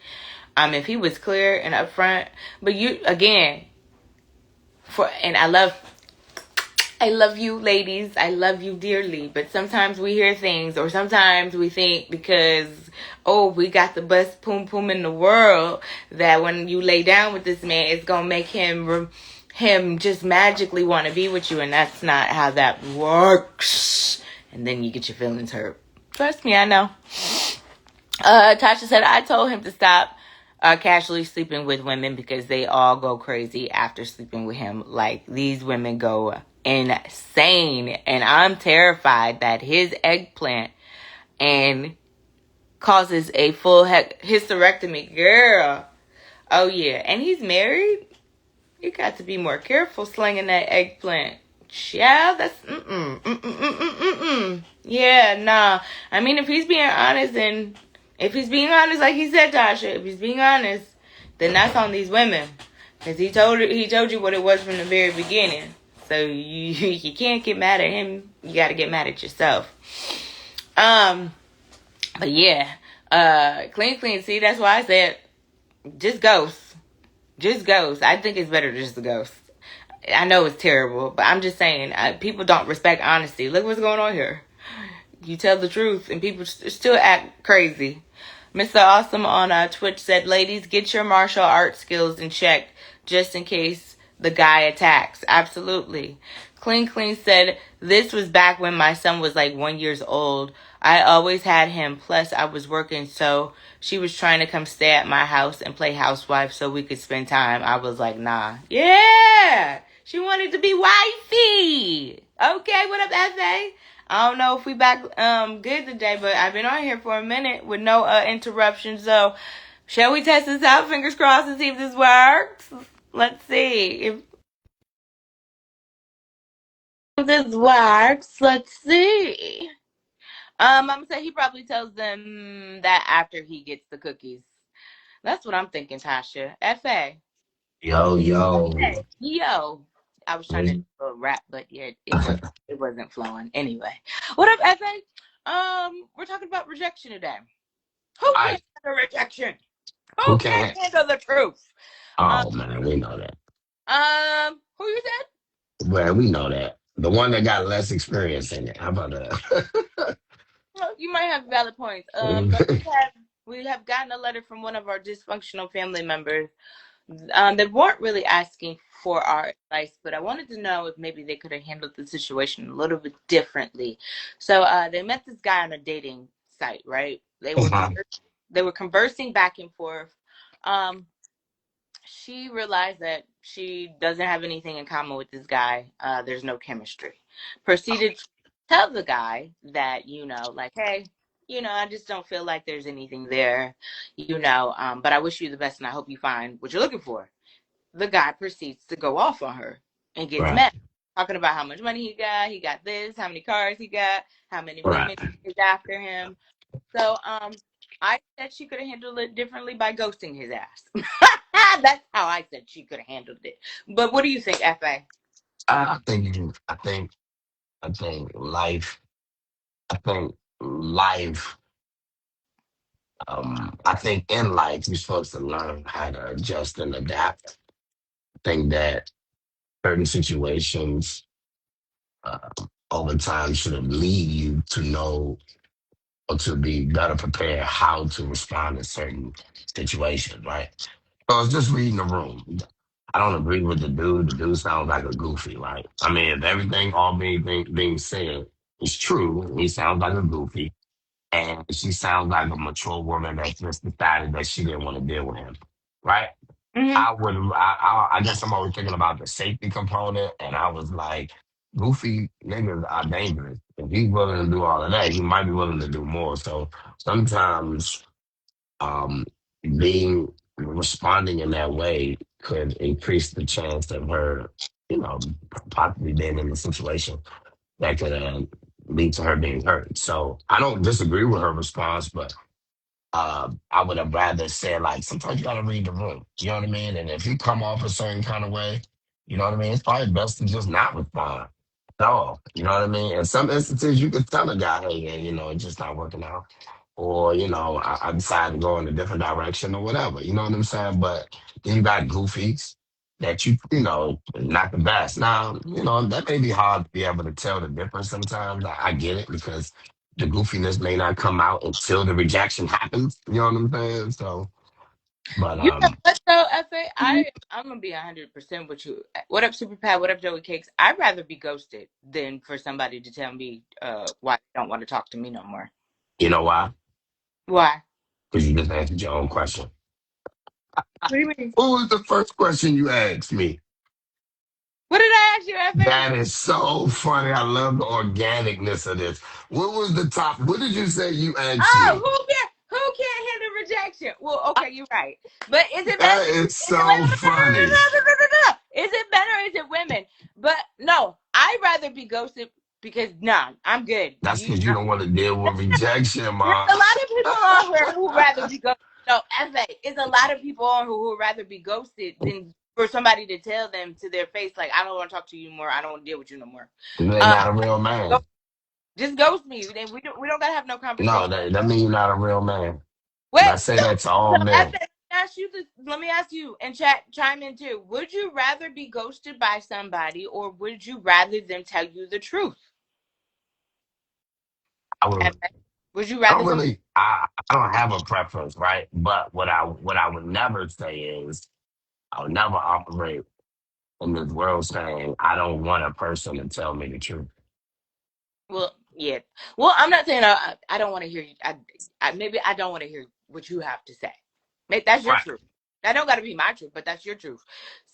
If he was clear and upfront, but you, again, and I love you, ladies. I love you dearly. But sometimes we hear things, or sometimes we think because, we got the best poom poom in the world, that when you lay down with this man, it's going to make him just magically want to be with you. And that's not how that works. And then you get your feelings hurt. Trust me, I know. Tasha said, I told him to stop casually sleeping with women because they all go crazy after sleeping with him. Like, these women go insane. And I'm terrified that his eggplant and causes a full hysterectomy. Girl. Oh, yeah. And he's married. You got to be more careful slinging that eggplant. Yeah, that's, Yeah, nah. I mean, if he's being honest, like he said, Tasha, if he's being honest, then that's on these women. Because he told you what it was from the very beginning. So you can't get mad at him. You got to get mad at yourself. But yeah, clean. See, that's why I said, just ghost. Just ghost. I think it's better to just ghost. I know it's terrible, but I'm just saying, people don't respect honesty. Look what's going on here. You tell the truth, and people still act crazy. Mr. Awesome on Twitch said, ladies, get your martial arts skills in check, just in case the guy attacks. Absolutely. Clean said, this was back when my son was like 1 year old. I always had him. Plus, I was working, so she was trying to come stay at my house and play housewife so we could spend time. I was like, nah. Yeah! She wanted to be wifey! Okay, what up, F.A.? I don't know if we back good today, but I've been on here for a minute with no interruptions. So, shall we test this out? Fingers crossed and see if this works. Let's see if this works. Let's see. I'm gonna say he probably tells them that after he gets the cookies. That's what I'm thinking, Tasha. F.A. Yo, yo. Yo. I was trying to What's- do a rap, but yeah, it wasn't flowing. Anyway. What up, F.A.? We're talking about rejection today. Who I can't handle rejection? who Who can't can't? handle the truth? Um, Oh man, we know that. Who you said? Well, we know that. The one that got less experience in it. How about that? Well, you might have valid points. But we have gotten a letter from one of our dysfunctional family members that weren't really asking for our advice, but I wanted to know if maybe they could have handled the situation a little bit differently. So they met this guy on a dating site, right? They were conversing back and forth. Um, she realized that she doesn't have anything in common with this guy. There's no chemistry. Proceeded to tell the guy that, like, hey, I just don't feel like there's anything there, but I wish you the best and I hope you find what you're looking for. The guy proceeds to go off on her and gets Right, mad, talking about how much money he got this, how many cars he got, how many right. women is after him. So I said she could have handled it differently by ghosting his ass. That's how I said she could have handled it. But what do you think, Fa? I think life. I think life. I think in life you're supposed to learn how to adjust and adapt. I think that certain situations uh, over time should have lead you to know or to be better prepared how to respond to certain situations, right? So it's just reading the room. I don't agree with the dude. The dude sounds like a goofy, right? I mean, if everything all being said is true, he sounds like a goofy, and she sounds like a mature woman that just decided that she didn't want to deal with him, right? Mm-hmm. I guess I'm always thinking about the safety component, and I was like, goofy niggas are dangerous. If he's willing to do all of that, he might be willing to do more. So sometimes um, being responding in that way could increase the chance of her, you know, possibly being in a situation that could lead to her being hurt. So I don't disagree with her response, but I would have rather said like sometimes you gotta read the room. You know what I mean? And if you come off a certain kind of way, you know what I mean, it's probably best to just not respond at all. You know what I mean? In some instances you could tell a guy, hey, yeah, it's just not working out. Or, I decided to go in a different direction or whatever. You know what I'm saying? But then you got goofies that not the best. Now, that may be hard to be able to tell the difference sometimes. I get it because the goofiness may not come out until the rejection happens. You know what I'm saying? So, but You know what though, Fa? I'm gonna be 100% with you. What up, Super Pat? What up, Joey Cakes? I'd rather be ghosted than for somebody to tell me why they don't want to talk to me no more. you know why? Why? Because you just answered your own question. What do you mean? What was the first question you asked me? What did I ask you, Fa? That is so funny. I love the organicness of this. What was the top? What did you say you asked Oh, me? who can't handle rejection? Well, okay, you're right. But is it better? That is Is it wait, so funny. is it better or is it women? But no, I'd rather be ghosted because nah, I'm good. That's because you don't want to deal with rejection, There's ma. a lot of people on here who rather be ghosted. No, FA, it's a lot of people on who would rather be ghosted than for somebody to tell them to their face, like, I don't want to talk to you anymore. I don't want to deal with you no more. You're Uh, not a real man. just ghost me. We don't gotta have no No, conversation. that means you're not a real man. And I Wait, say so that to all so men. Evan, let me ask you and chat chime in too. Would you rather be ghosted by somebody or would you rather them tell you the truth? I would. Evan, would you I rather don't some really. I don't have a preference, right? But what I would never say is I would never operate in this world saying I don't want a person to tell me the truth. well, yeah. Well, I'm not saying I don't want to hear you. Maybe I don't want to hear what you have to say. Maybe that's your Right. truth. That don't got to be my truth, but that's your truth.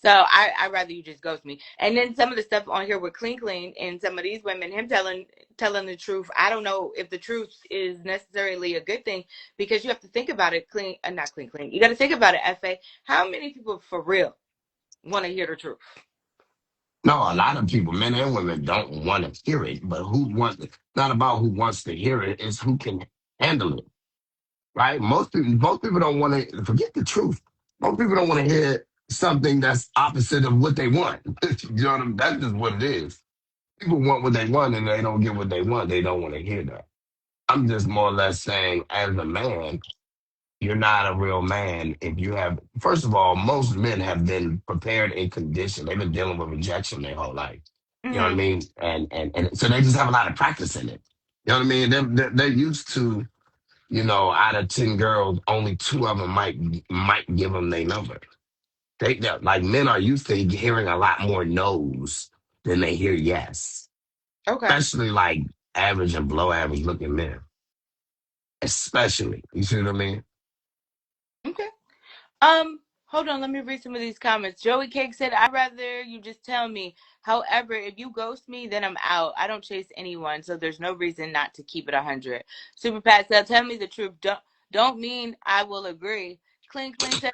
So I rather you just ghost me. And then some of the stuff on here with Clean and some of these women, him telling the truth. I don't know if the truth is necessarily a good thing because you have to think about it. Not clean. You got to think about it. Fa. How many people for real want to hear the truth? No, a lot of people, men and women, don't want to hear it. But who wants? It's not about who wants to hear it. It's who can handle it. Right? Most people don't want to forget the truth. Most people don't want to hear something that's opposite of what they want. You know what I mean? That's just what it is. People want what they want and they don't get what they want. They don't want to hear that. I'm just more or less saying, as a man, you're not a real man if you have. First of all, most men have been prepared and conditioned. They've been dealing with rejection their whole life. You know what I Mm-hmm. mean? And so they just have a lot of practice in it. You know what I mean? They're used to, out of 10 girls, only two of them might give them their number. Like men are used to hearing a lot more no's than they hear yes, Okay. especially like average and below average looking men. Especially, you see what I mean? Okay. Hold on, let me read some of these comments. Joey Cake said, I'd rather you just tell me. However, if you ghost me, then I'm out. I don't chase anyone, so there's no reason not to keep it 100. Super Pat said, tell me the truth. Don't mean I will agree. Cling Cling said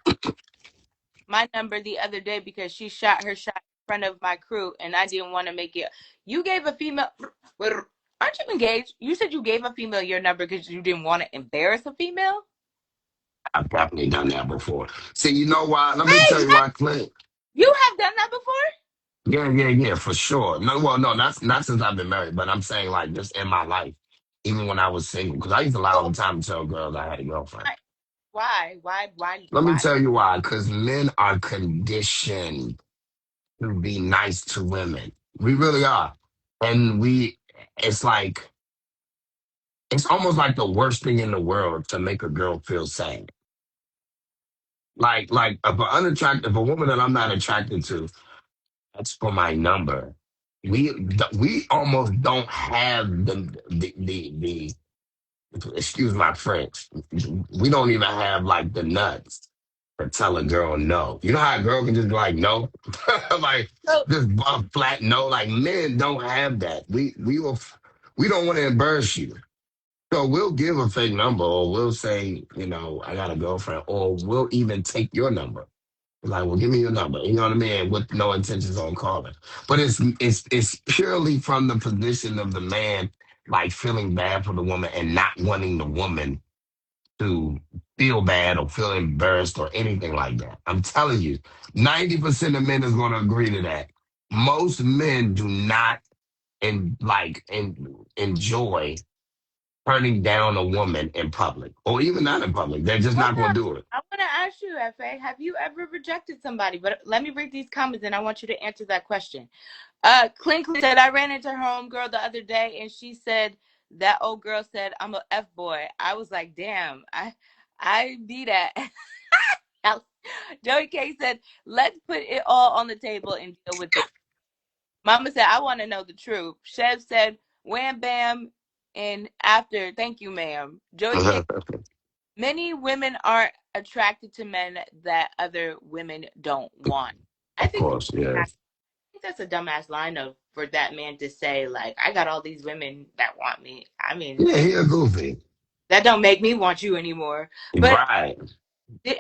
my number the other day because she shot her shot in front of my crew and I didn't want to make it. You gave a female aren't you engaged? You said you gave a female your number because you didn't want to embarrass a female? I've definitely done that before. See, you know why? Let me tell Wait, you why, Clint. you have done that before? Yeah, yeah, yeah, for sure. No, well, no, not since I've been married, but I'm saying like just in my life, even when I was single, because I used to lie all So the time to tell girls I had a girlfriend. why? Why? Why? Let me Why? tell you why. Because men are conditioned to be nice to women. We really are, and it's like it's almost like the worst thing in the world to make a girl feel sad. Like if a woman that I'm not attracted to, that's for my number. We almost don't have the excuse my French. We don't even have like the nuts to tell a girl no. You know how a girl can just be like no, like So, just a flat no. Like men don't have that. We don't want to embarrass you. So we'll give a fake number, or we'll say, I got a girlfriend, or we'll even take your number. Like, well, give me your number. You know what I mean? With no intentions on calling. But it's purely from the position of the man, like feeling bad for the woman and not wanting the woman to feel bad or feel embarrassed or anything like that. I'm telling you, 90% of men is going to agree to that. Most men do not enjoy turning down a woman in public or even not in public. They're just hold not going on. to do it. I want to ask you, Fa, have you ever rejected somebody? But let me read these comments and I want you to answer that question. Clinkley said, I ran into her homegirl the other day and she said, that old girl said, I'm a F boy. I was like, damn, I be that. Joey K said, let's put it all on the table and deal with it. Mama said, I want to know the truth. Chev said, wham bam. And after, thank you, ma'am. Joey K, many women aren't attracted to men that other women don't want. I Of think course, yeah. that's a dumbass line of for that man to say like I got all these women that want me. I mean, Yeah, he a goofy. that don't make me want you anymore. But Right.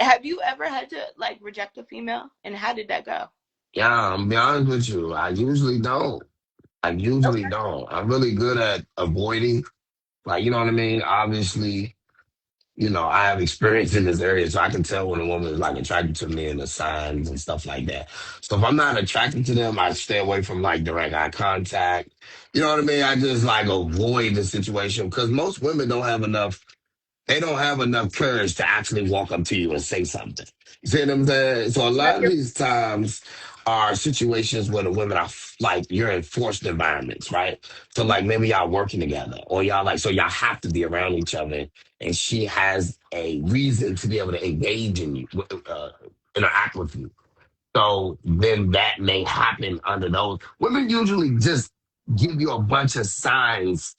have you ever had to like reject a female, and how did that go? Yeah, I'm be honest with you. I usually don't. I usually don't. I'm really good at avoiding. Like, you know what I mean? Obviously, I have experience in this area, so I can tell when a woman is like attracted to me and the signs and stuff like that. So if I'm not attracted to them, I stay away from like direct eye contact. You know what I mean? I just like avoid the situation because most women don't have enough they don't have enough courage to actually walk up to you and say something. You see what I'm saying? So a lot of these times are situations where the women are like you're in forced environments, right? So like maybe y'all working together or y'all so y'all have to be around each other and she has a reason to be able to engage in you, interact with you. So then that may happen under those. Women usually just give you a bunch of signs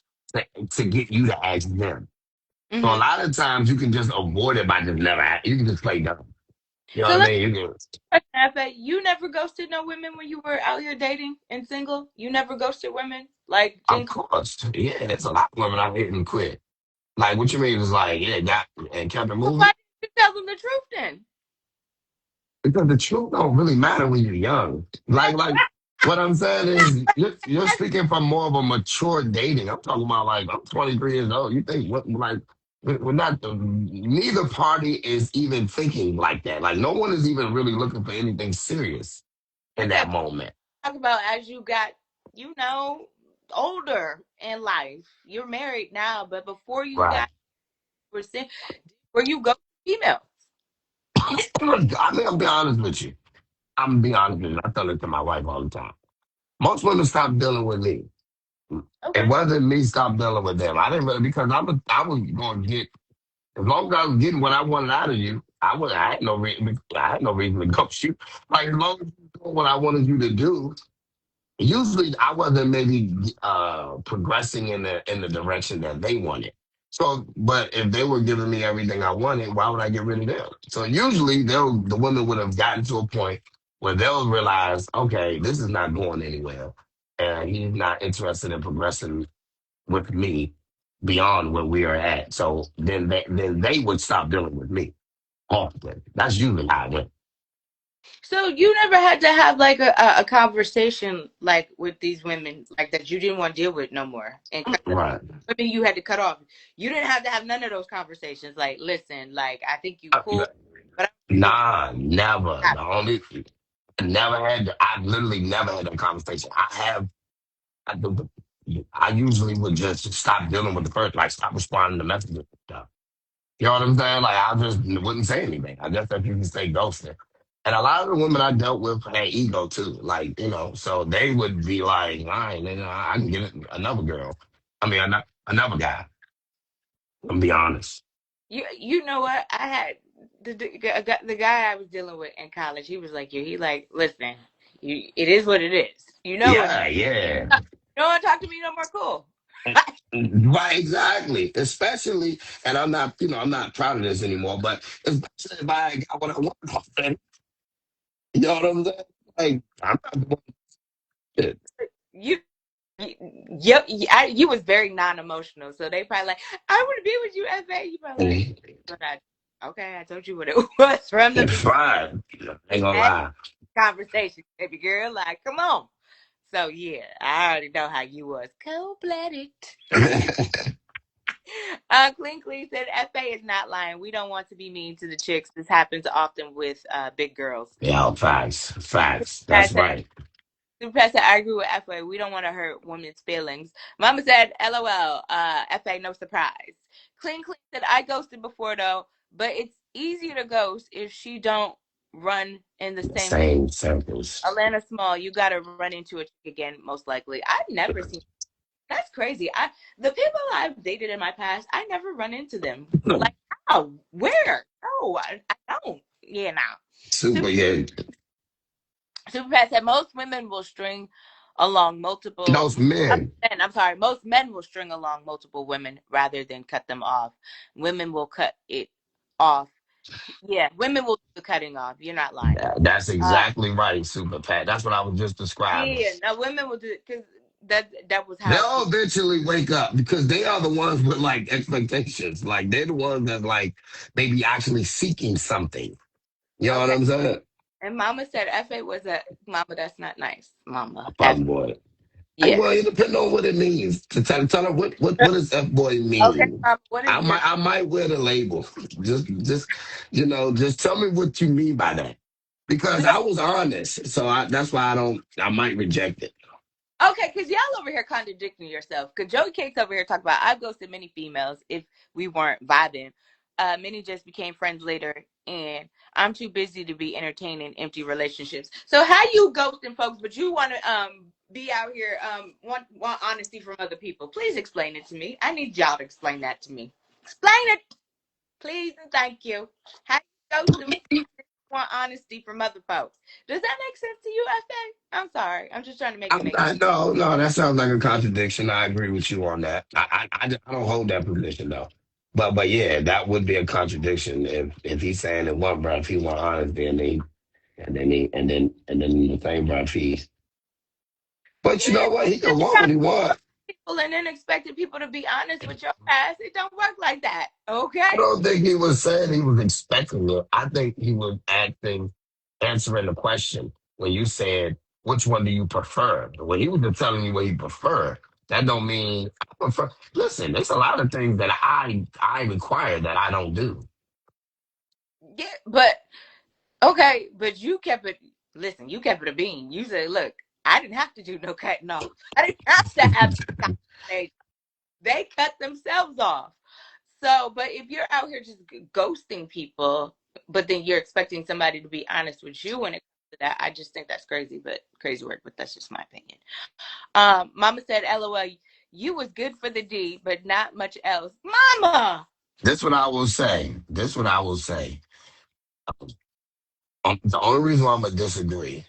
to get you to ask them. So a Mm-hmm. lot of times you can just avoid it by just you can just play dumb. You know So what I let's mean? You can, you never ghosted no women when you were out here dating and single. You never ghosted women like of Jen. course. Yeah, there's a lot of women out here and quit. Like what you mean is like, yeah, got and kept it Well, why moving. didn't you tell them the truth then? Because the truth don't really matter when you're young. Like what I'm saying is you're speaking from more of a mature dating. I'm talking about like I'm 23 years old. You think what like we're not neither party is even thinking like that. Like no one is even really looking for anything serious in Okay, that moment. talk about as you got, you know, older in life. You're married now, but before you Right. got were sin- were you go? females. I mean, I'll be honest with you. I'm gonna be honest with you. I tell it to my wife all the time. Most women stop dealing with me. It Okay. wasn't me stop dealing with them. I didn't really because I was going to get as long as I was getting what I wanted out of you. I had no reason. I had no reason to go shoot. Like as long as you doing what I wanted you to do. Usually, I wasn't maybe progressing in the direction that they wanted. So, but if they were giving me everything I wanted, why would I get rid of them? So usually, the women would have gotten to a point where they'll realize, okay, this is not going anywhere, and he's not interested in progressing with me beyond where we are at. So then they would stop dealing with me often. That's usually how it went. So you never had to have like a conversation like with these women like that you didn't want to deal with no more, and cut them, Right. women you had to cut off. You didn't have to have none of those conversations. Like, listen, like I think you cool, but I'm gonna Nah, never. stop. The only never had. I literally never had a conversation. I, do- I usually would just stop dealing with the person, like stop responding to messages and stuff. You know what I'm saying? Like I just wouldn't say anything. I just let people stay ghosting. And a lot of the women I dealt with had ego too. Like so they would be like, "All right, then I can get another girl. I mean, another guy." I'm be honest. You know what? I had the guy I was dealing with in college. He was like you. He like, listen, it is what it is. You know what? Yeah, yeah. You don't want to talk to me no more. Cool. Right, exactly. Especially, and I'm not proud of this anymore, but especially if I got what I want off it. You know what I'm saying? Like, I'm not doing it. you Yep, you was very non-emotional, so they probably like, I want to be with you, FA. You probably like, but okay, I told you what it was from the It's beginning. fine. I ain't gonna That lie. conversation, baby girl, like, come on. So yeah, I already know how you was, cold-blooded. Clean Clean said, FA is not lying. We don't want to be mean to the chicks. This happens often with big girls. Yeah, facts. Facts. I That's said, right. Professor, I agree with FA. We don't want to hurt women's feelings. Mama said, LOL. FA, no surprise. Clean Clean said, I ghosted before though, but it's easier to ghost if she don't run in the The same. same circles. Atlanta Small, you got to run into a chick again, most likely. I've never seen. That's crazy. The people I've dated in my past, I never run into them. Like, how? Where? No, I don't. Yeah, now. Super, Super yeah. Super Pat said most women will string along multiple Those men. men. I'm sorry, most men will string along multiple women rather than cut them off. Women will cut it off. Yeah, women will do the cutting off. You're not lying. That's Uh, exactly right, Super Pat. That's what I was just describing. yeah, now women will do it because that was how. They'll eventually wake up because they are the ones with like expectations. Like they're the ones that like maybe actually seeking something. You know what Okay, I'm saying? and Mama said FA was a Mama. That's not nice, Mama. Fuck F. boy. Yeah. Well, it depends on what it means. To tell her what does F boy Okay, mean? Mama. What is your I might wear the label. just just tell me what you mean by that. Because I was honest. So that's why I might reject it. Okay, because y'all over here contradicting yourself. Because Joey Cake's over here talking about I've ghosted many females if we weren't vibing. Many just became friends later, and I'm too busy to be entertaining empty relationships. So how you ghosting folks, but you want to be out here want honesty from other people? Please explain it to me. I need y'all to explain that to me. Explain it, please, and thank you. How you ghosting want honesty from other folks? Does that make sense to you, FA? I'm sorry. I'm just trying to make it make. No, that sounds like a contradiction. I agree with you on that. I don't hold that position though. But yeah, that would be a contradiction if he's saying in one breath he want honesty and then in the same breath he's. But you know what? He can want what he want. People and then expecting people to be honest with your past. It don't work like that. I Okay? don't think he was saying he was expecting it. I think he was answering the question when you said, which one do you prefer? When he was just telling you what he preferred, that don't mean I prefer. Listen, there's a lot of things that I require that I don't do. Yeah, but okay, but you kept it listen, you kept it a bean. You said, look, I didn't have to do no cutting off. I didn't have to have this conversation. They cut themselves off. So, but if you're out here just ghosting people, but then you're expecting somebody to be honest with you when it comes to that, I just think that's crazy. But crazy work. But that's just my opinion. Mama said, "LOL, you was good for the D, but not much else." Mama. This what I will say. This what I will say. The only reason why I'm gonna disagree,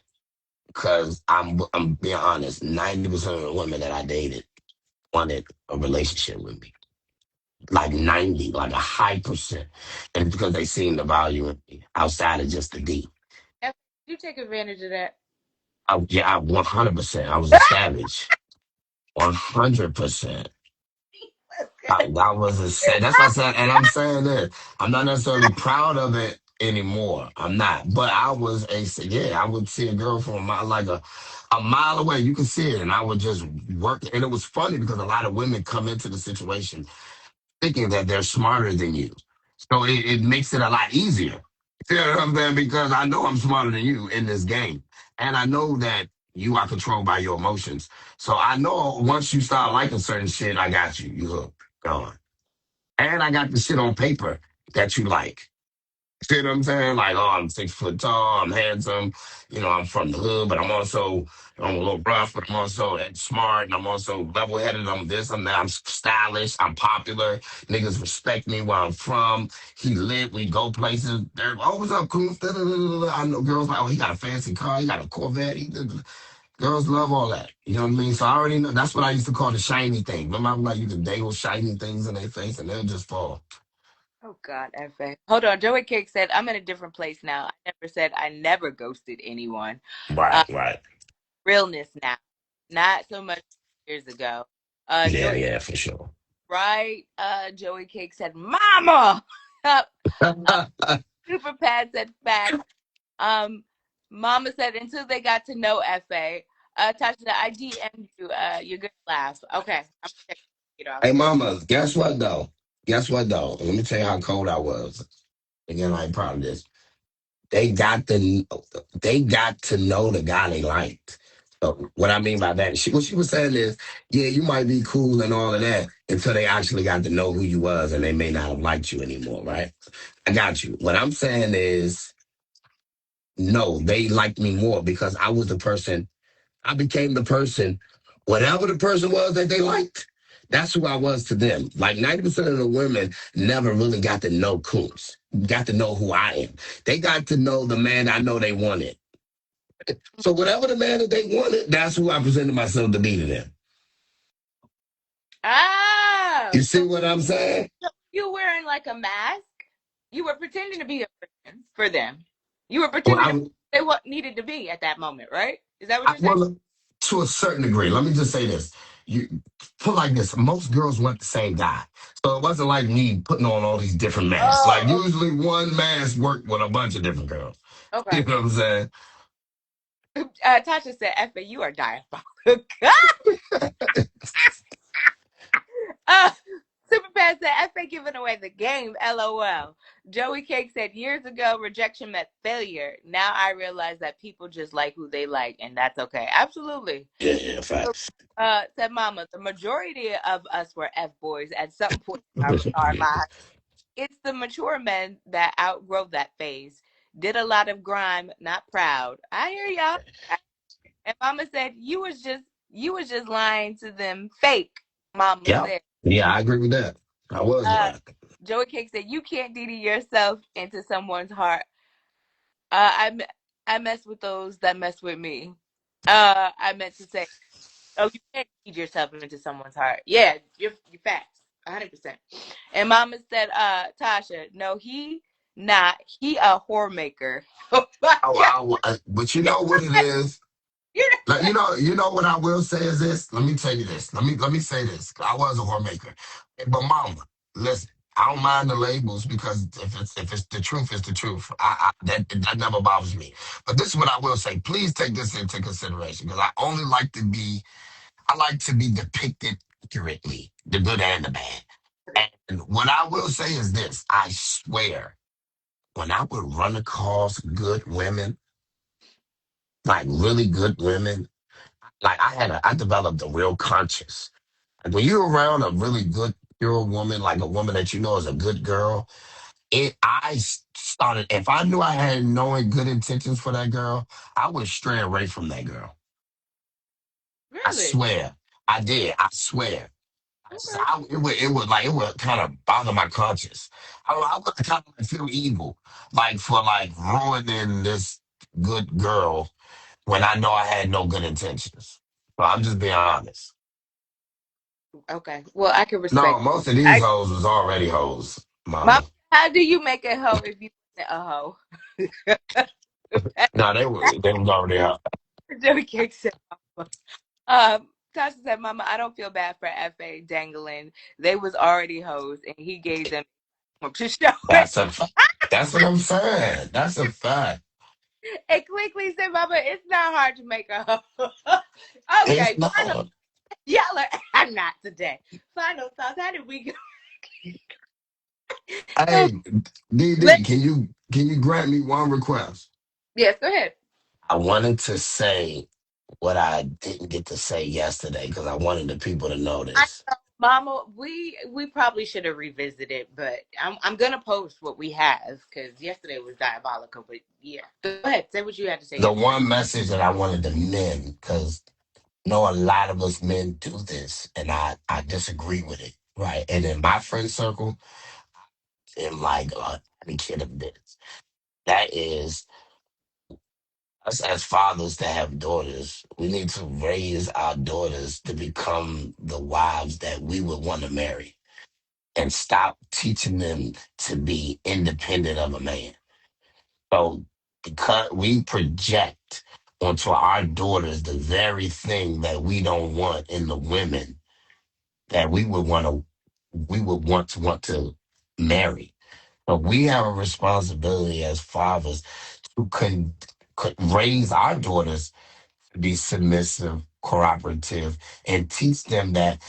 because I'm being honest, 90% of the women that I dated wanted a relationship with me. Like 90, like a high percent. And it's because they seen the value in me outside of just the D. Did you take advantage of that? Yeah, 100%. I was a savage. 100%. I was a sad. That's what I said, and I'm saying this. I'm not necessarily proud of it anymore. I'm not, but I was yeah. I would see a girl from a mile away. You could see it, and I would just work. And it was funny because a lot of women come into the situation thinking that they're smarter than you, so it makes it a lot easier. You know what I'm saying? Because I know I'm smarter than you in this game, and I know that you are controlled by your emotions. So I know once you start liking certain shit, I got you. You hooked. Gone. And I got the shit on paper that you like. See what I'm saying? Like, oh, I'm 6 foot tall, I'm handsome, I'm from the hood, but I'm a little rough, but I'm also smart, and I'm also level headed. I'm this, I'm that, I'm stylish, I'm popular. Niggas respect me where I'm from. He lit, we go places. Oh, what's up, cool? I know girls like, oh, he got a fancy car, he got a Corvette. Girls love all that. You know what I mean? So I already know. That's what I used to call the shiny thing. Remember, I was like, you can dangle shiny things in their face and they'll just fall. Oh God, FA. Hold on. Joey Cake said, "I'm in a different place now. I never said I never ghosted anyone. Uh, Right, right. realness now, not so much years ago." Yeah, Joey, yeah, for sure. right? Joey Cake said, "Mama." Super Pad said, "Facts." Um, Mama said, "Until they got to know FA." Tasha, I DM'd you. You're gonna laugh. Okay, I'm gonna check it off. Hey, mama, guess what though? Guess what though? Let me tell you how cold I was. Again, I ain't proud of this. They got to they got to know the guy they liked. So what I mean by that, what she was saying is, yeah, you might be cool and all of that until they actually got to know who you was, and they may not have liked you anymore, right? I got you. What I'm saying is, no, they liked me more because I was the person. I became the person, whatever the person was that they liked. That's who I was to them. Like 90% of the women never really got to know Coons, got to know who I am. They got to know the man I know they wanted. So whatever the man that they wanted, that's who I presented myself to be to them. Oh, You see so what I'm saying? you wearing like a mask? You were pretending to be a person for them. You were Well, pretending to be they what needed to be at that moment, right? Is that what you're saying? well, to a certain degree. Let me just say this: you put like this. Most girls want the same guy, so it wasn't like me putting on all these different masks. Like Oh, usually, one mask worked with a bunch of different girls. okay. You Okay. know what I'm saying? Tasha said, "Effa, you are diabolical." uh, Superpad said, "Effa giving away the game." LOL. Joey Cake said, "Years ago, rejection meant failure. Now I realize that people just like who they like, and that's okay." Absolutely. Yeah, yeah, facts. Said Mama, the majority of us were F boys at some point in our lives. It's the mature men that outgrow that phase. Did a lot of grime, not proud. I hear y'all. And Mama said, you was just lying to them fake. Mama Yeah, said. yeah, I agree with that. I was Uh lying. Joey Cake said, you can't DD yourself into someone's heart. I mess with those that mess with me. I meant to say, oh, you can't feed yourself into someone's heart. Yeah, you're facts, 100%. And Mama said, Tasha, no, he a whore maker. Oh my God. But you know what it is. You Like, you know what I will say is this. Let me tell you this. Let me say this. I was a homemaker, but mama, listen. I don't mind the labels because if it's the truth, it's the truth. That never bothers me. But this is what I will say. Please take this into consideration because I like to be depicted accurately, the good and the bad. And what I will say is this: I swear, when I would run across good women, like really good women, like I developed a real conscience. Like when you're around a really good pure woman, like a woman that you know is a good girl, started, if I knew I had knowing good intentions for that girl, I would stray away from that girl. I Really? swear. I did. I swear. Okay. It would kind of bother my conscience. I would kind of like feel evil, like for like ruining this good girl when I know I had no good intentions. So I'm just being honest. Okay. Well, I can No, respect. most of these I, hoes was already hoes, Mama, mama. how do you make a hoe if you wasn't a hoe? No, they was already out. Joey Cake said, Mama. Tasha said, Mama, I don't feel bad for FA dangling. They was already hoes, and he gave them to show it. That's a fact. That's what I'm saying. That's a fact. And quickly said, Mama, it's not hard to make a hoe. It's Okay, final. not. Y'all are, I'm not today. Final thoughts. How did we go? Hey, Let, DD, can you grant me one request? yes, go ahead. I wanted to say what I didn't get to say yesterday because I wanted the people to know I this. know, Mama, we probably should have revisited, but I'm gonna post what we have because yesterday was diabolical. But yeah, go ahead, say what you had to say The yesterday. one message that I wanted the men, because know a lot of us men do this, and I disagree with it, right? And in my friend circle, and like advocate of this, that is us as fathers to have daughters. We need to raise our daughters to become the wives that we would want to marry, and stop teaching them to be independent of a man. So because we project onto our daughters the very thing that we don't want in the women that we would want to marry. But we have a responsibility as fathers to could raise our daughters to be submissive, cooperative, and teach them that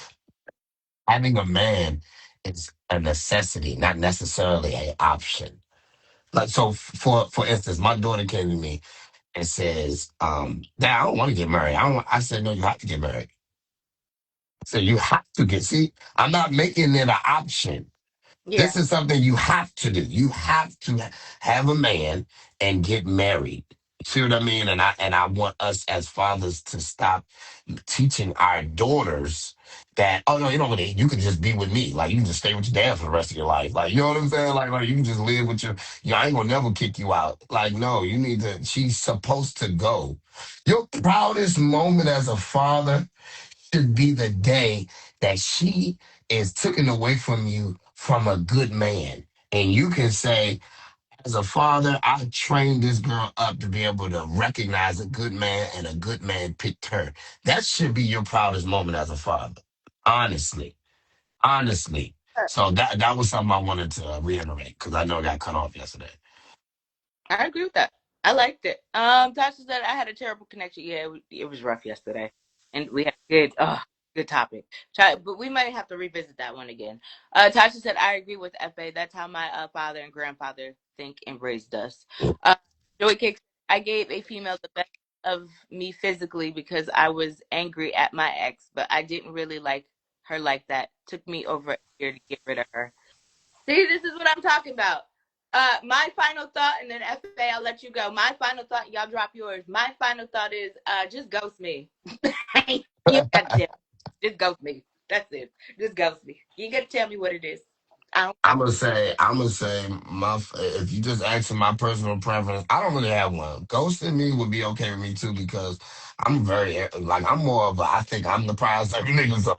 having a man is a necessity, not necessarily an option. Like so, for instance, my daughter came to me and says, "Dad, I don't want to get married." I said, "No, you have to get married." So you have to get. See, I'm not making it an option. Yeah, This is something you have to do. You have to have a man and get married. See what I mean? And I want us as fathers to stop teaching our daughters that, oh no, you don't really, you can just be with me. Like you can just stay with your dad for the rest of your life. Like you know what I'm saying? Like you can just live with I ain't gonna never kick you out. Like, no, you need to, she's supposed to go. Your proudest moment as a father should be the day that she is taken away from you from a good man. And you can say, as a father, I trained this girl up to be able to recognize a good man, and a good man picked her. That should be your proudest moment as a father. Honestly. Honestly. So that was something I wanted to reiterate because I know I got cut off yesterday. I agree with that. I liked it. Tasha said I had a terrible connection. Yeah, it was rough yesterday, and we had good topic. But we might have to revisit that one again. Tasha said I agree with Fa. That's how my father and grandfather think and raised us. Uh, Joey Kicks. I gave a female the best of me physically because I was angry at my ex, but I didn't really like her like that. Took me over a year to get rid of her. See, this is what I'm talking about. My final thought, and then FA, I'll let you go. My final thought, y'all drop yours. My final thought is just ghost me. You got to tell me. Just ghost me. That's it. Just ghost me. You got to tell me what it is. I'm gonna say if you just asking my personal preference, I don't really have one. Ghosting me would be okay with me too because I'm very like I'm more of a I think I'm the prize type of nigga. So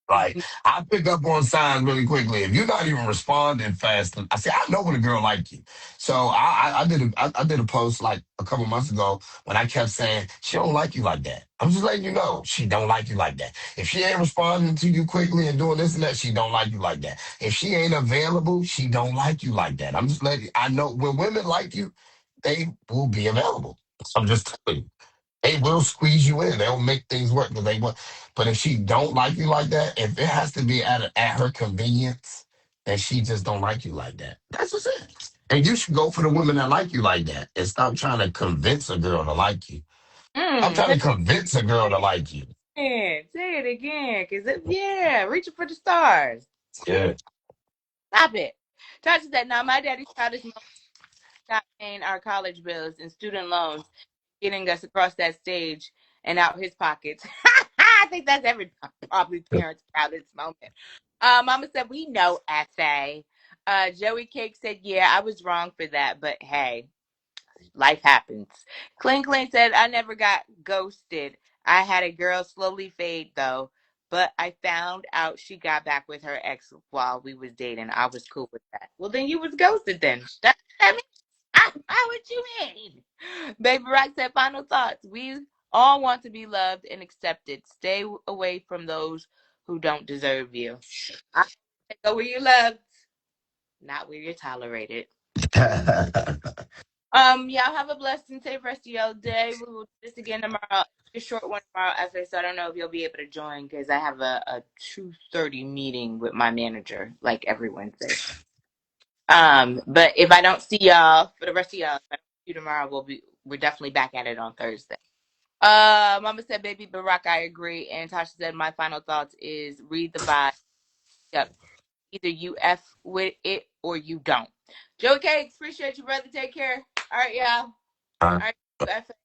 like I pick up on signs really quickly. If you're not even responding fast, I say I know when a girl like you. So I did a post like a couple months ago when I kept saying she don't like you like that. I'm just letting you know she don't like you like that. If she ain't responding to you quickly and doing this and that, she don't like you like that. If she ain't available, she don't like you like that. I'm just letting I know when women like you, they will be available. I'm just telling you. They will squeeze you in. They'll make things work because they want. But if she don't like you like that, if it has to be at her convenience, then she just don't like you like that. That's just it. And you should go for the women that like you like that, and stop trying to convince a girl to like you. I'm trying Say to convince a girl to like you. it again. Say it again. Cause yeah, reaching for the stars. Yeah. Stop it. Tasha said, now my daddy's proudest moment not paying our college bills and student loans, getting us across that stage and out his pockets. I think that's every probably parent's proudest moment. Mama said, we know, essay. Joey Cake said, yeah, I was wrong for that, but hey, life happens. Cling Cling said, I never got ghosted. I had a girl slowly fade though, but I found out she got back with her ex while we was dating. I was cool with that. Well, then you was ghosted then. I mean, what you mean? Baby Rock said, final thoughts. We all want to be loved and accepted. Stay away from those who don't deserve you. I go where you're loved, not where you're tolerated. Y'all have a blessed and safe rest of your day. We will do this again tomorrow. A short one tomorrow, as I said. I don't know if you'll be able to join because I have a 2:30 meeting with my manager, like every Wednesday. But if I don't see y'all for the rest of y'all, if I don't see you tomorrow, we're definitely back at it on Thursday. Mama said, "Baby Barack, I agree." And Tasha said, "My final thoughts is read the vibe. Yep, either you f with it or you don't." Joe Cakes, appreciate you, brother. Take care. All right, y'all. All right, you